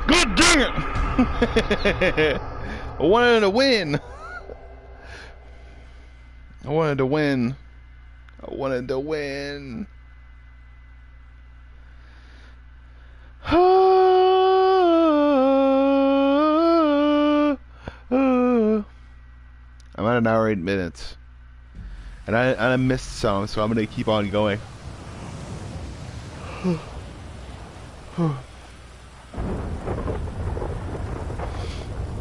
Speaker 1: God dang it! I wanted to win. I wanted to win. I wanted to win. I'm at an hour 8 minutes, and I missed some, so I'm gonna keep on going.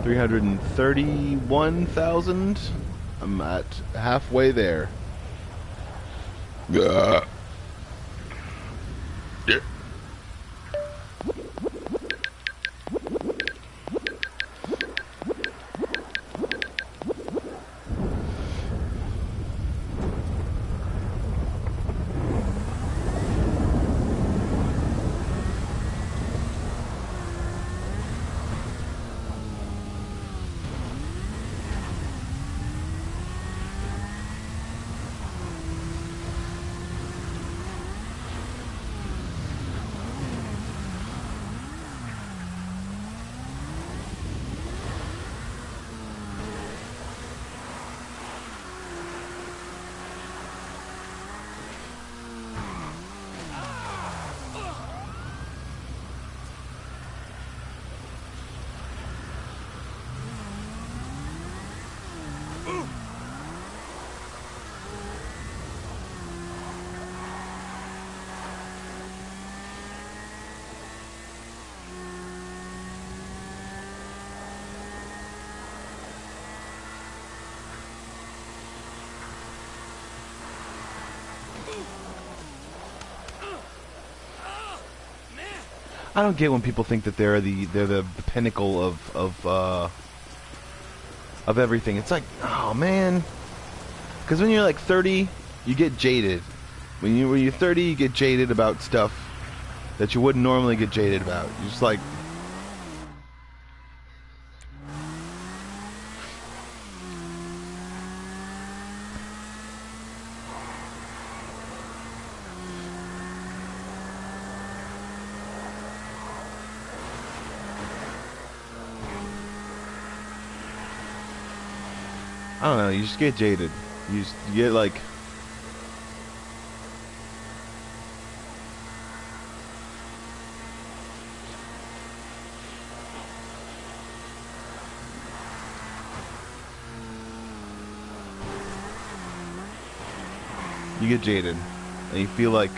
Speaker 1: 331,000. I'm at halfway there. Yeah. I don't get when people think that they're the pinnacle of everything. It's like, oh man, because when you're like 30, you get jaded. When you're 30, you get jaded about stuff that you wouldn't normally get jaded about. You're just like, I don't know, you just get jaded. You get like, you get jaded and you feel like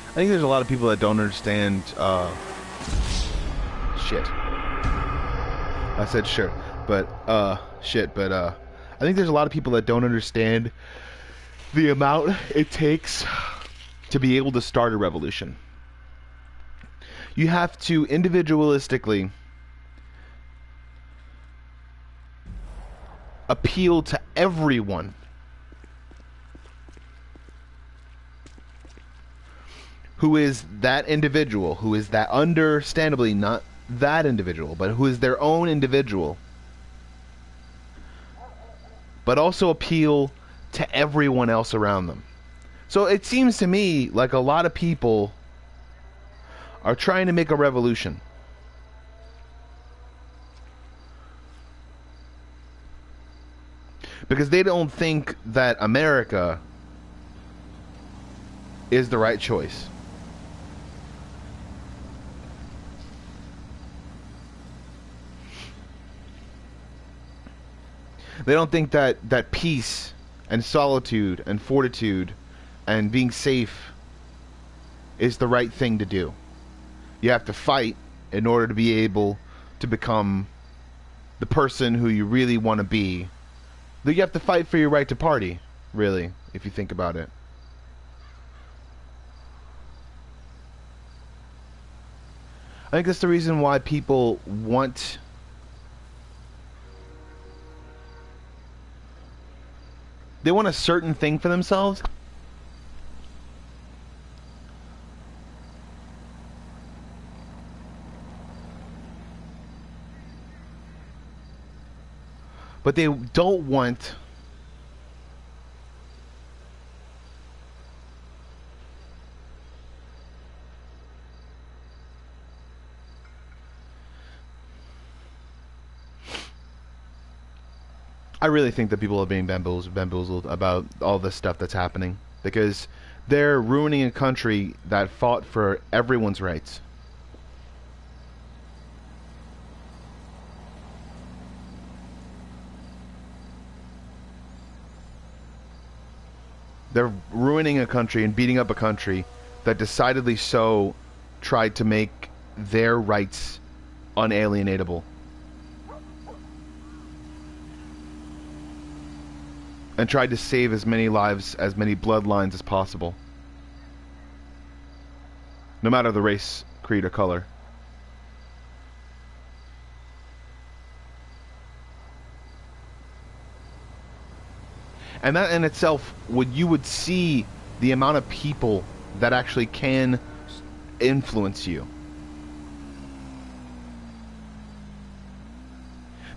Speaker 1: I think there's a lot of people that don't understand, shit. I said sure, but, shit, but, I think there's a lot of people that don't understand the amount it takes to be able to start a revolution. You have to individualistically appeal to everyone. Who is that individual, who is that, understandably not that individual, but who is their own individual, but also appeal to everyone else around them. So it seems to me like a lot of people are trying to make a revolution. Because they don't think that America is the right choice. They don't think that peace and solitude and fortitude and being safe is the right thing to do. You have to fight in order to be able to become the person who you really want to be. You have to fight for your right to party, really, if you think about it. I think that's the reason why people want... They want a certain thing for themselves. But they don't want I really think that people are being bamboozled about all this stuff that's happening, because they're ruining a country that fought for everyone's rights. They're ruining a country and beating up a country that decidedly so tried to make their rights unalienable. And tried to save as many lives, as many bloodlines as possible. No matter the race, creed, or color. And that in itself, you would see the amount of people that actually can influence you.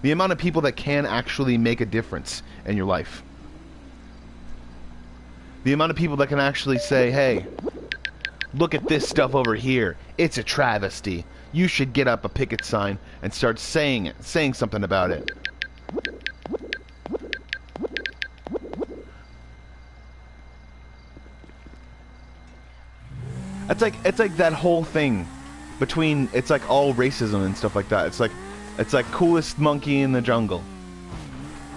Speaker 1: The amount of people that can actually make a difference in your life. The amount of people that can actually say, hey, look at this stuff over here. It's a travesty. You should get up a picket sign and start saying it, saying something about it. It's like that whole thing between, it's like all racism and stuff like that. It's like coolest monkey in the jungle.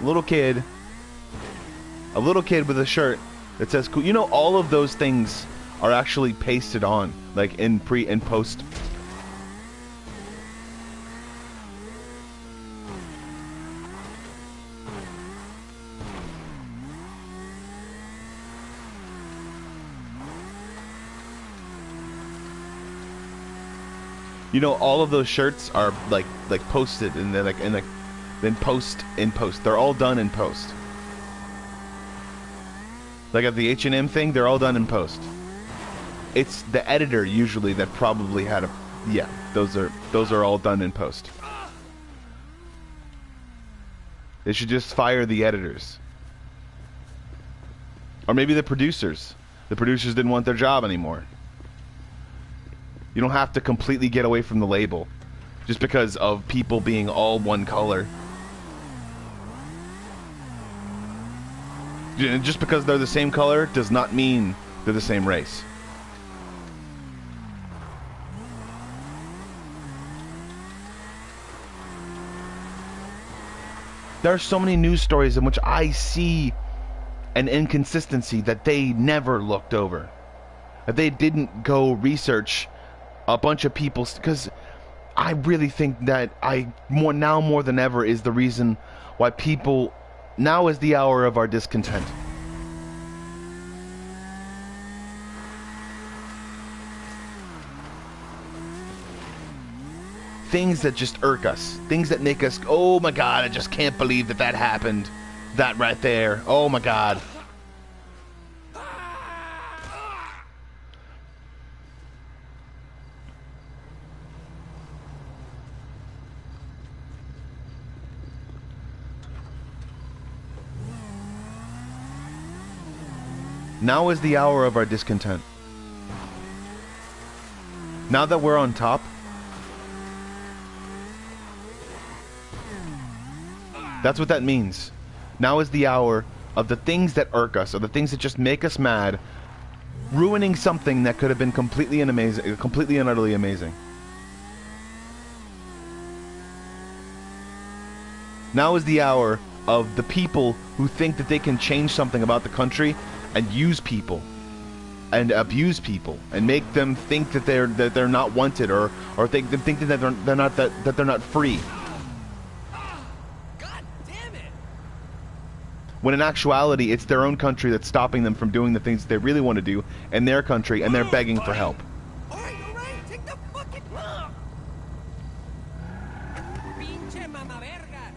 Speaker 1: A little kid with a shirt that says cool. You know, all of those things are actually pasted on, like in pre and post. You know, all of those shirts are like posted, and they're like then post in post. They're all done in post. Like at the H&M thing, they're all done in post. It's the editor usually that probably had a, yeah. Those are all done in post. They should just fire the editors, or maybe the producers. The producers didn't want their job anymore. You don't have to completely get away from the label just because of people being all one color. Just because they're the same color does not mean they're the same race. There are so many news stories in which I see an inconsistency that they never looked over. That they didn't go research a bunch of people, because I really think that now more than ever is the reason why people, now is the hour of our discontent. Things that just irk us, things that make us, oh my god, I just can't believe that happened, that right there, oh my god. Now is the hour of our discontent. Now that we're on top, that's what that means. Now is the hour of the things that irk us, or the things that just make us mad, ruining something that could have been completely and utterly amazing. Now is the hour of the people who think that they can change something about the country and use people and abuse people and make them think that they're not wanted, or think that they're not free.
Speaker 2: God damn it!
Speaker 1: When in actuality, it's their own country that's stopping them from doing the things that they really want to do in their country, and they're begging for help.
Speaker 2: Alright, take the fucking Pinche mama verga.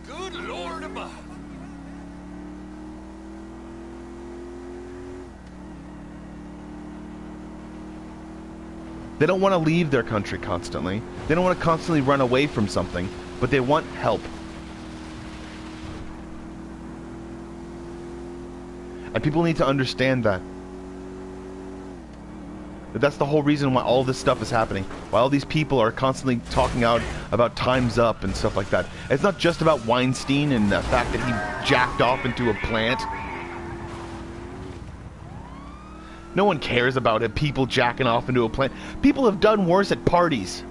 Speaker 2: Good Lord above.
Speaker 1: They don't want to leave their country constantly. They don't want to constantly run away from something, but they want help. And people need to understand that. That's the whole reason why all this stuff is happening. Why all these people are constantly talking out about Time's Up and stuff like that. It's not just about Weinstein and the fact that he jacked off into a plant. No one cares about it. People jacking off into a plant. People have done worse at parties.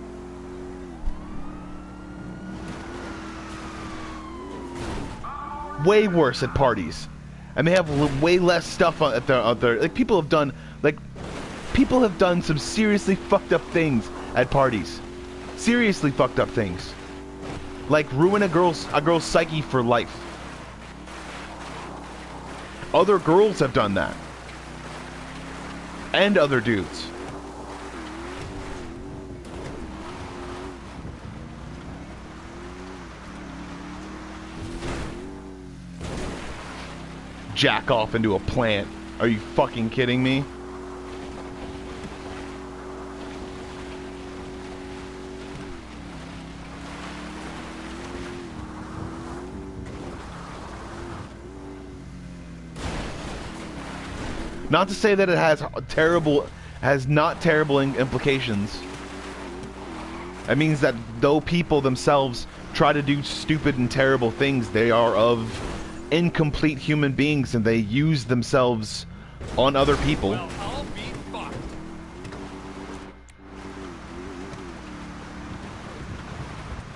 Speaker 1: Way worse at parties. And they have way less stuff at their like, people have done some seriously fucked up things at parties. Seriously fucked up things. Like ruin a girl's psyche for life. Other girls have done that. And other dudes. Jack off into a plant. Are you fucking kidding me? Not to say that it has not terrible implications. That means that though people themselves try to do stupid and terrible things, they are of incomplete human beings and they use themselves on other people.
Speaker 2: Well, I'll be fucked.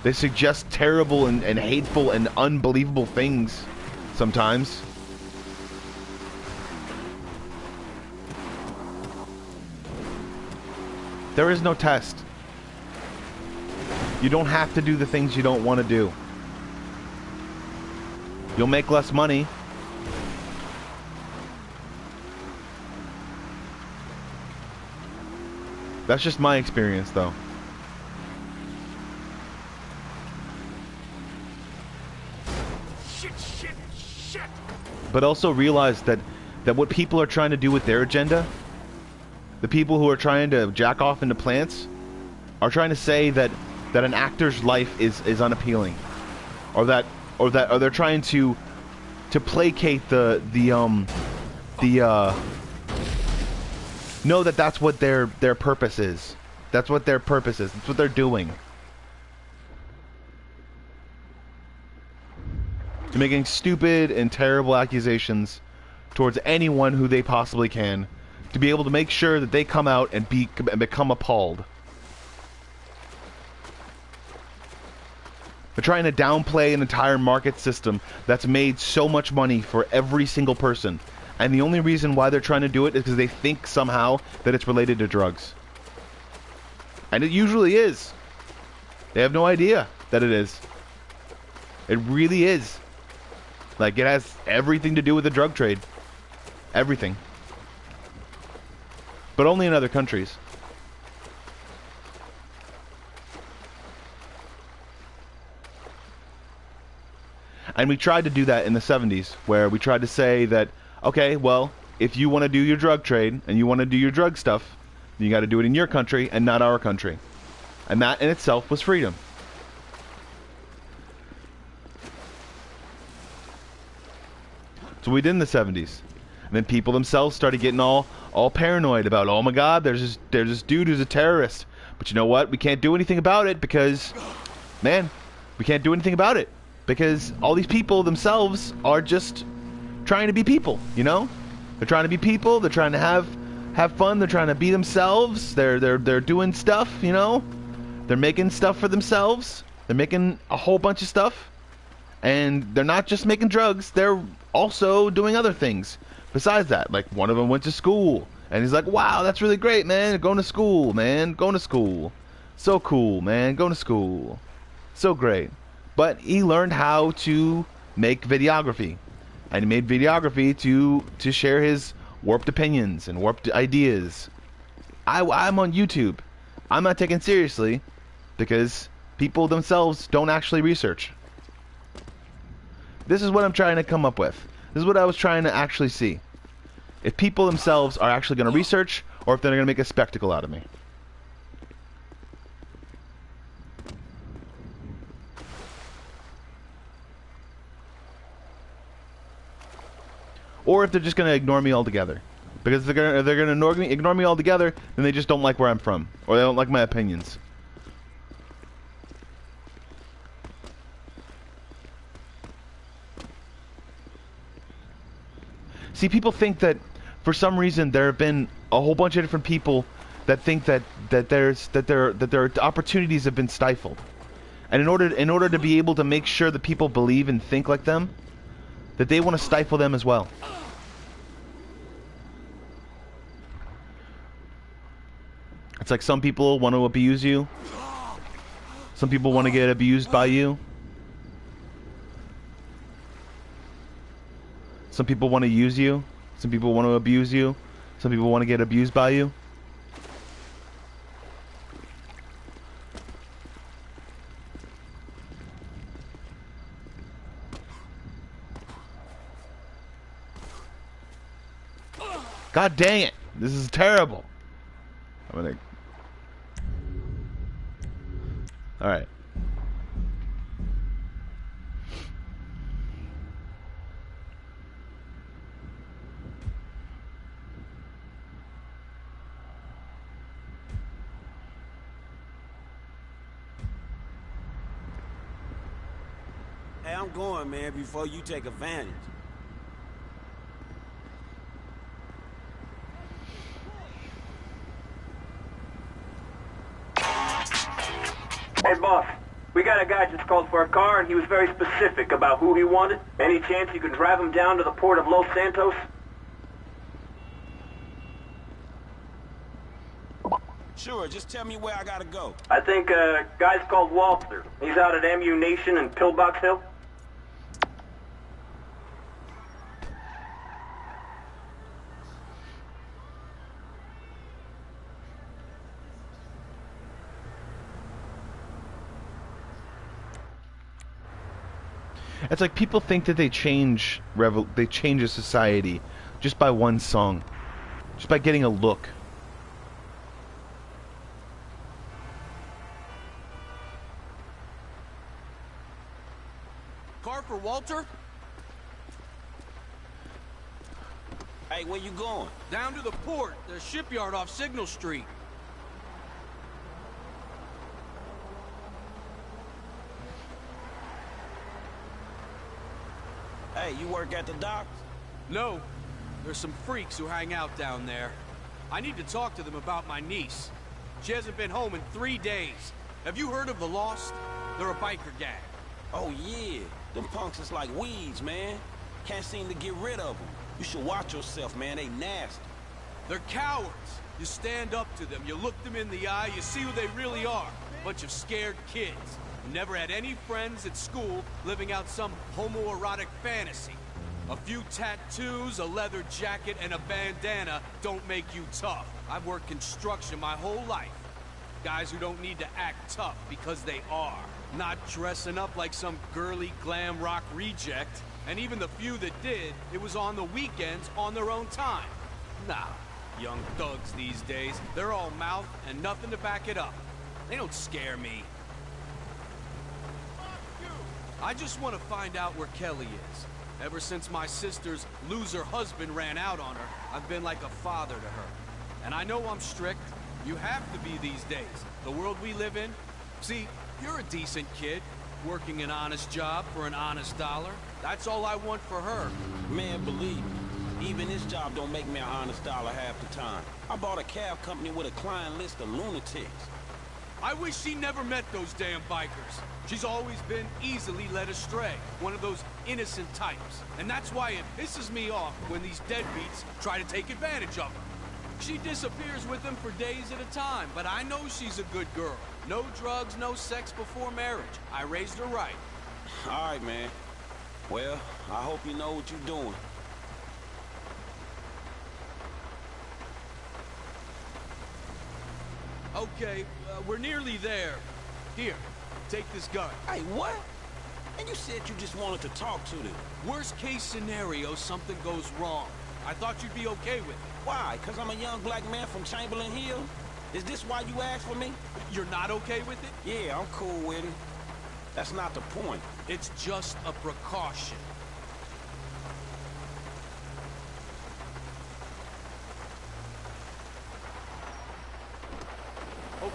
Speaker 1: They suggest terrible and hateful and unbelievable things sometimes. There is no test. You don't have to do the things you don't want to do. You'll make less money. That's just my experience, though.
Speaker 2: Shit.
Speaker 1: But also realize that what people are trying to do with their agenda, the people who are trying to jack off into plants, are trying to say that an actor's life is unappealing, or they're trying to placate know that that's what their purpose is. That's what their purpose is. That's what they're doing. They're making stupid and terrible accusations towards anyone who they possibly can, to be able to make sure that they come out and become appalled. They're trying to downplay an entire market system that's made so much money for every single person. And the only reason why they're trying to do it is because they think somehow that it's related to drugs. And it usually is. They have no idea that it is. It really is. Like, it has everything to do with the drug trade. Everything. But only in other countries. And we tried to do that in the 70s, where we tried to say that, okay, well, if you want to do your drug trade and you want to do your drug stuff, then you got to do it in your country and not our country. And that in itself was freedom. So we did in the 70s. And then people themselves started getting all paranoid about, oh my God, there's this dude who's a terrorist. But you know what? We can't do anything about it because, man, we can't do anything about it. Because all these people themselves are just trying to be people, you know? They're trying to be people, they're trying to have fun, they're trying to be themselves, they're doing stuff, you know? They're making stuff for themselves, they're making a whole bunch of stuff. And they're not just making drugs, they're also doing other things. Besides that, like one of them went to school, and he's like, wow, that's really great, man, going to school, man, going to school. So cool, man, going to school. So great. But he learned how to make videography. And he made videography to share his warped opinions and warped ideas. I'm on YouTube. I'm not taken seriously because people themselves don't actually research. This is what I'm trying to come up with. This is what I was trying to actually see. If people themselves are actually going to research, or if they're going to make a spectacle out of me. Or if they're just going to ignore me altogether. Because if they're going to ignore me altogether, then they just don't like where I'm from. Or they don't like my opinions. See, people think that for some reason there have been a whole bunch of different people that think that their opportunities have been stifled. And in order to be able to make sure that people believe and think like them, that they want to stifle them as well. It's like some people want to abuse you. Some people want to get abused by you. Some people want to use you. Some people want to abuse you. Some people want to get abused by you. God dang it. This is terrible. I'm gonna... Alright.
Speaker 6: Hey, I'm going, man, before you take advantage.
Speaker 3: Hey, boss. We got a guy just called for a car, and he was very specific about who he wanted. Any chance you can drive him down to the port of Los Santos?
Speaker 6: Sure, just tell me where I gotta go.
Speaker 3: I think a guy's called Walter. He's out at MU Nation in Pillbox Hill.
Speaker 1: It's like people think that they change a society just by one song, just by getting a look.
Speaker 2: Car for Walter?
Speaker 6: Hey, where you going?
Speaker 2: Down to the port, the shipyard off Signal Street.
Speaker 6: Hey, you work at the docks?
Speaker 2: No, there's some freaks who hang out down there. I need to talk to them about my niece. She hasn't been home in 3 days. Have you heard of the Lost? They're a biker gang.
Speaker 6: Oh, yeah. Them punks is like weeds, man. Can't seem to get rid of them. You should watch yourself, man. They nasty.
Speaker 2: They're cowards. You stand up to them, you look them in the eye, you see who they really are. Bunch of scared kids. Never had any friends at school, living out some homoerotic fantasy. A few tattoos, a leather jacket, and a bandana don't make you tough. I've worked construction my whole life. Guys who don't need to act tough because they are. Not dressing up like some girly glam rock reject. And even the few that did, it was on the weekends on their own time. Nah, young thugs these days, they're all mouth and nothing to back it up. They don't scare me. I just want to find out where Kelly is. Ever since my sister's loser husband ran out on her, I've been like a father to her. And I know I'm strict. You have to be these days. The world we live in. See, you're a decent kid, working an honest job for an honest dollar. That's all I want for her.
Speaker 6: Man, believe me, even this job don't make me an honest dollar half the time. I bought a cab company with a client list of lunatics.
Speaker 2: I wish she never met those damn bikers. She's always been easily led astray. One of those innocent types. And that's why it pisses me off when these deadbeats try to take advantage of her. She disappears with them for days at a time, but I know she's a good girl. No drugs, no sex before marriage. I raised her right.
Speaker 6: All right, man. Well, I hope you know what you're doing.
Speaker 2: Okay, we're nearly there. Here, take this gun.
Speaker 6: Hey, what? And you said you just wanted to talk to them.
Speaker 2: Worst case scenario, something goes wrong. I thought you'd be okay with it.
Speaker 6: Why? Because I'm a young black man from Chamberlain Hill? Is this why you asked for me?
Speaker 2: You're not okay with it?
Speaker 6: Yeah, I'm cool with it. That's not the point.
Speaker 2: It's just a precaution.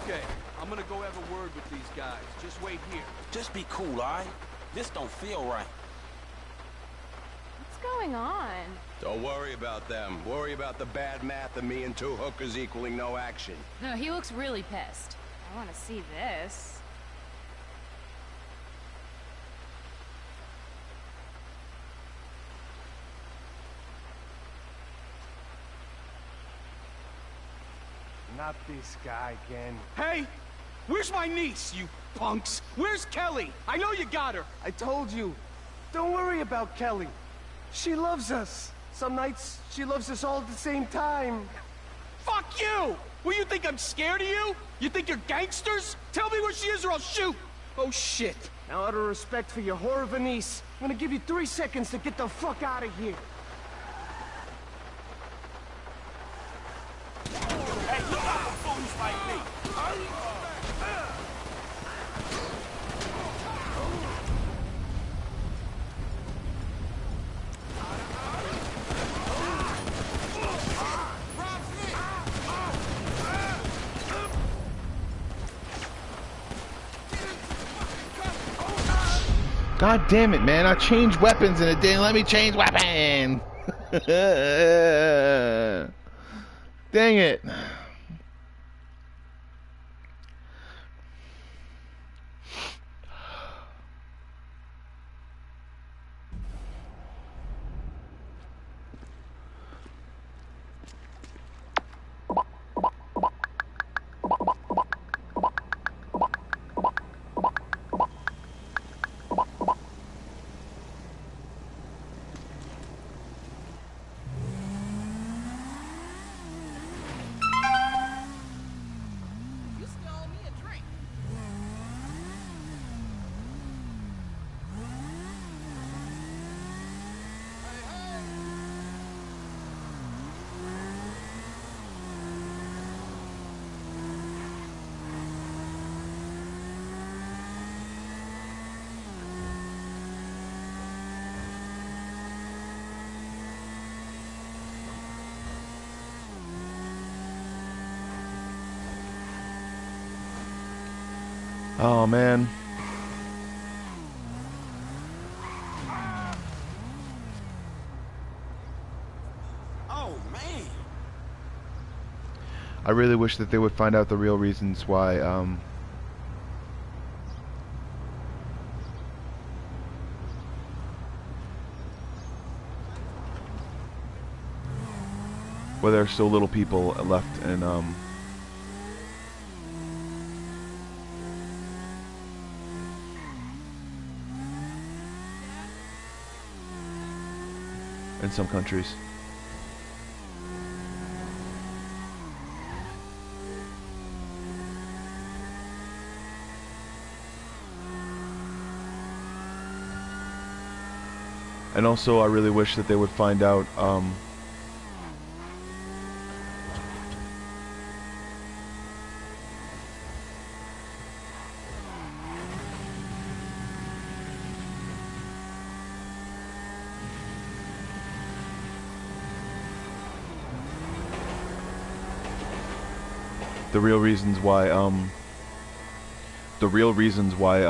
Speaker 2: Okay, I'm gonna go have a word with these guys. Just wait here.
Speaker 6: Just be cool, all right? This don't feel right.
Speaker 7: What's going on?
Speaker 8: Don't worry about them. Worry about the bad math of me and two hookers equaling no action.
Speaker 7: No, he looks really pissed. I want to see this.
Speaker 5: Not this guy again.
Speaker 2: Hey! Where's my niece, you punks? Where's Kelly? I know you got her.
Speaker 5: I told you. Don't worry about Kelly. She loves us. Some nights, she loves us all at the same time.
Speaker 2: Fuck you! Well, you think I'm scared of you? You think you're gangsters? Tell me where she is or I'll shoot! Oh, shit.
Speaker 5: Now, out of respect for your whore of a niece, I'm gonna give you 3 seconds to get the fuck out of here.
Speaker 2: Hey, look out for fools like me!
Speaker 1: God damn it, man. I changed weapons and it didn't let me change weapon. Dang it. Oh, man.
Speaker 6: Oh, man.
Speaker 1: I really wish that they would find out the real reasons why, where there are still little people left in some countries. And also, I really wish that they would find out, the real reasons why,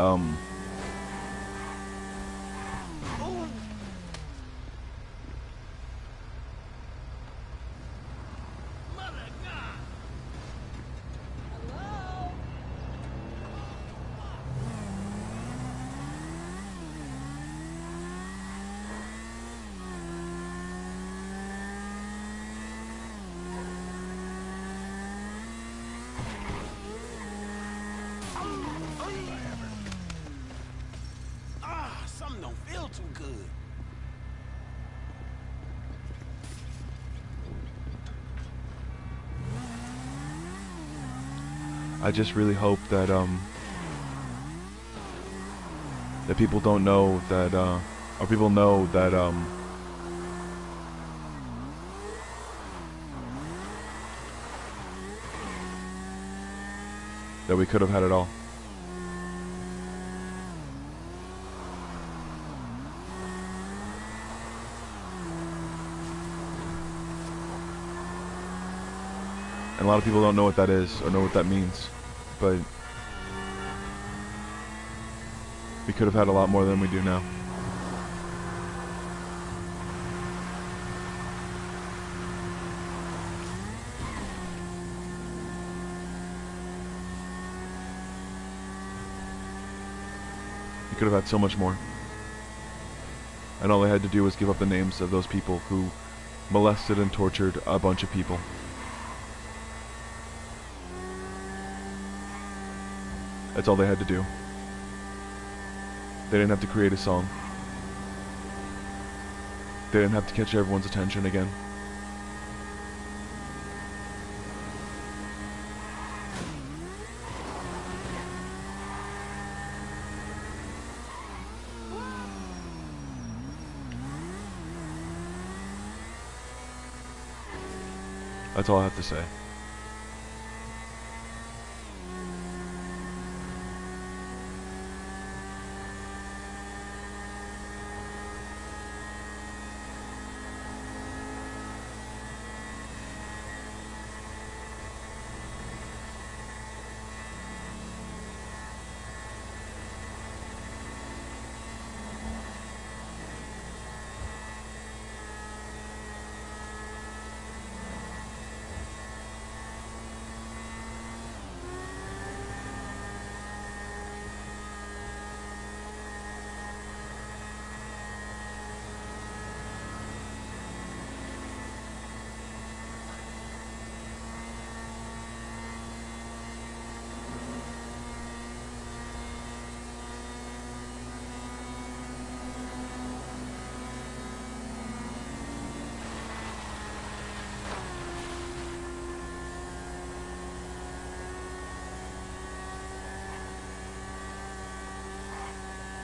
Speaker 6: Something don't feel too good.
Speaker 1: I just really hope that, that people don't know that, or people know that, that we could have had it all. And a lot of people don't know what that is or know what that means, but we could have had a lot more than we do now. We could have had so much more. And all they had to do was give up the names of those people who molested and tortured a bunch of people. That's all they had to do. They didn't have to create a song. They didn't have to catch everyone's attention again. That's all I have to say.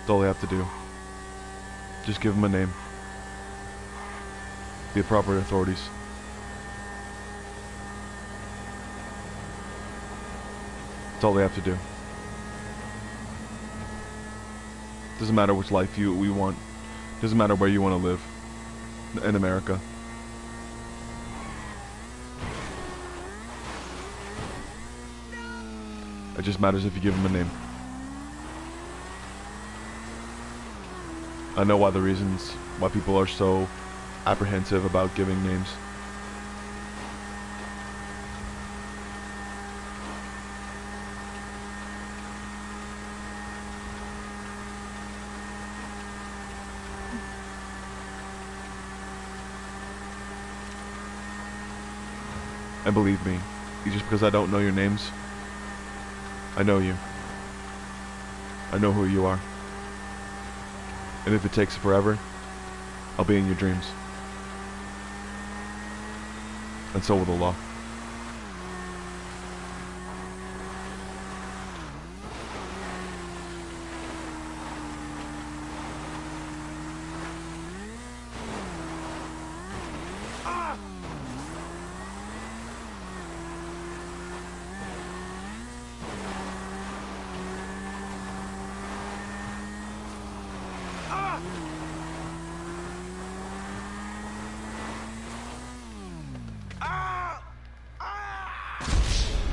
Speaker 1: That's all they have to do. Just give them a name. The appropriate authorities. That's all they have to do. Doesn't matter which life we want. Doesn't matter where you want to live in America. It just matters if you give them a name. I know why why people are so apprehensive about giving names. And believe me, just because I don't know your names, I know you. I know who you are. And if it takes forever, I'll be in your dreams. And so will the law.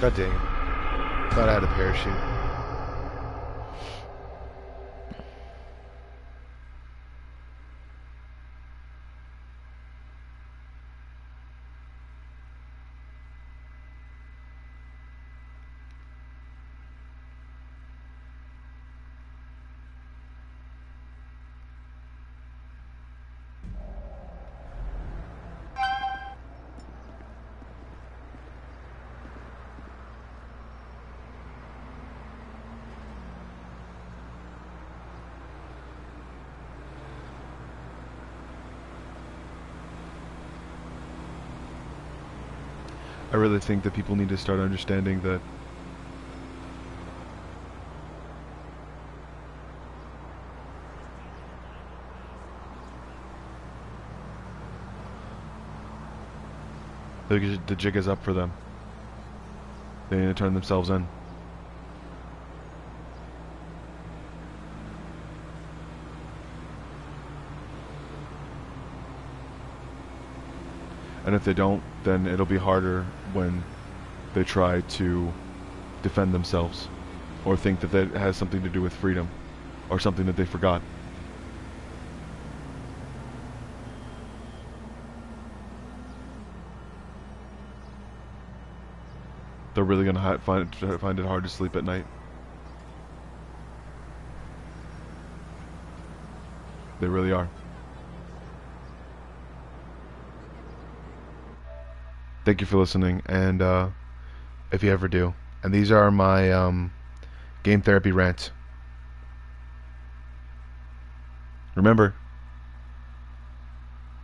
Speaker 9: God dang it. Thought I had a parachute.
Speaker 1: I really think that people need to start understanding that the jig is up for them. They need to turn themselves in. And if they don't, then it'll be harder when they try to defend themselves or think that that has something to do with freedom or something that they forgot. They're really going to find it hard to sleep at night. They really are. Thank you for listening, and if you ever do. And these are my game therapy rants. Remember,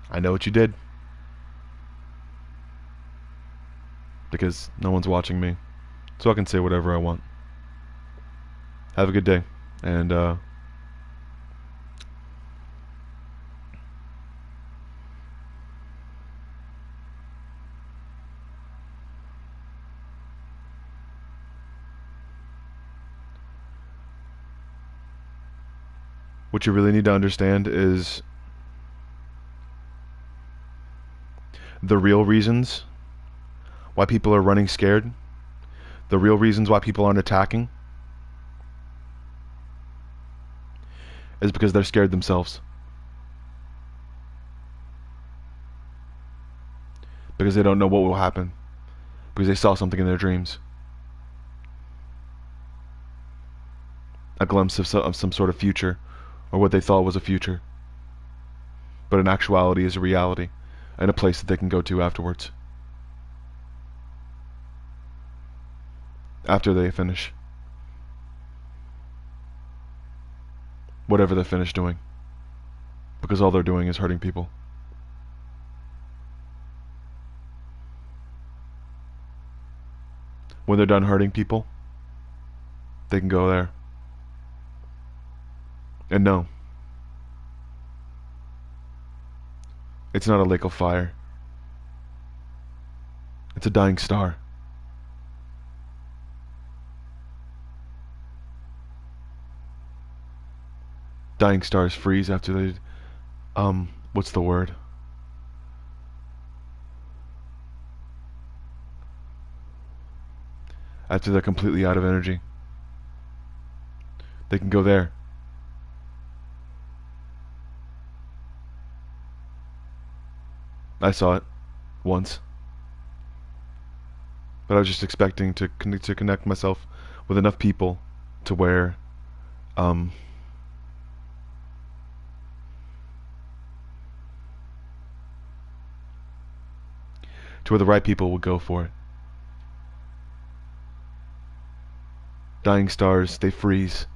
Speaker 1: I know what you did. Because no one's watching me. So I can say whatever I want. Have a good day. And what you really need to understand is the real reasons why people are running scared, the real reasons why people aren't attacking, is because they're scared themselves. Because they don't know what will happen. Because they saw something in their dreams. A glimpse of some sort of future, or what they thought was a future. But in actuality is a reality, and a place that they can go to afterwards. After they finish whatever they're finished doing, because all they're doing is hurting people. When they're done hurting people, they can go there And no, it's not a lake of fire. It's a dying star. Dying stars freeze after they, what's the word? After they're completely out of energy. They can go there. I saw it once. But I was just expecting to connect myself with enough people to where, to where the right people would go for it. Dying stars, they freeze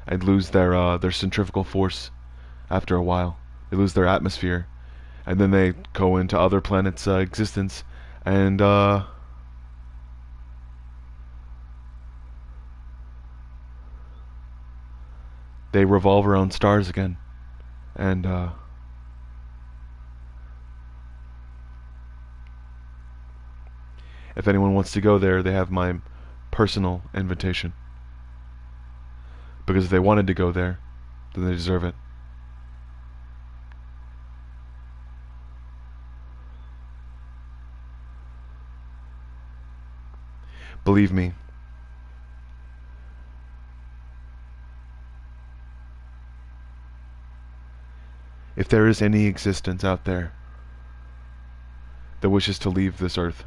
Speaker 1: and lose their centrifugal force after a while. They lose their atmosphere, and then they go into other planets' existence, and they revolve around stars again. And if anyone wants to go there, they have my personal invitation. Because if they wanted to go there, then they deserve it. Believe me, if there is any existence out there that wishes to leave this earth,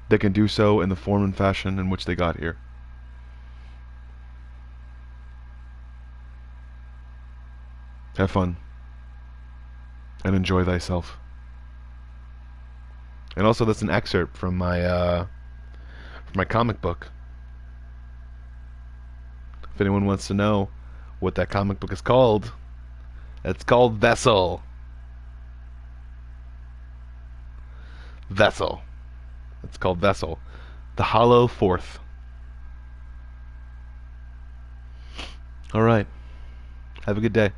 Speaker 1: they can do so in the form and fashion in which they got here. Have fun. And enjoy thyself. And also, that's an excerpt from my comic book. If anyone wants to know what that comic book is called, it's called Vessel. Vessel. It's called Vessel. The Hollow Fourth. Alright. Have a good day.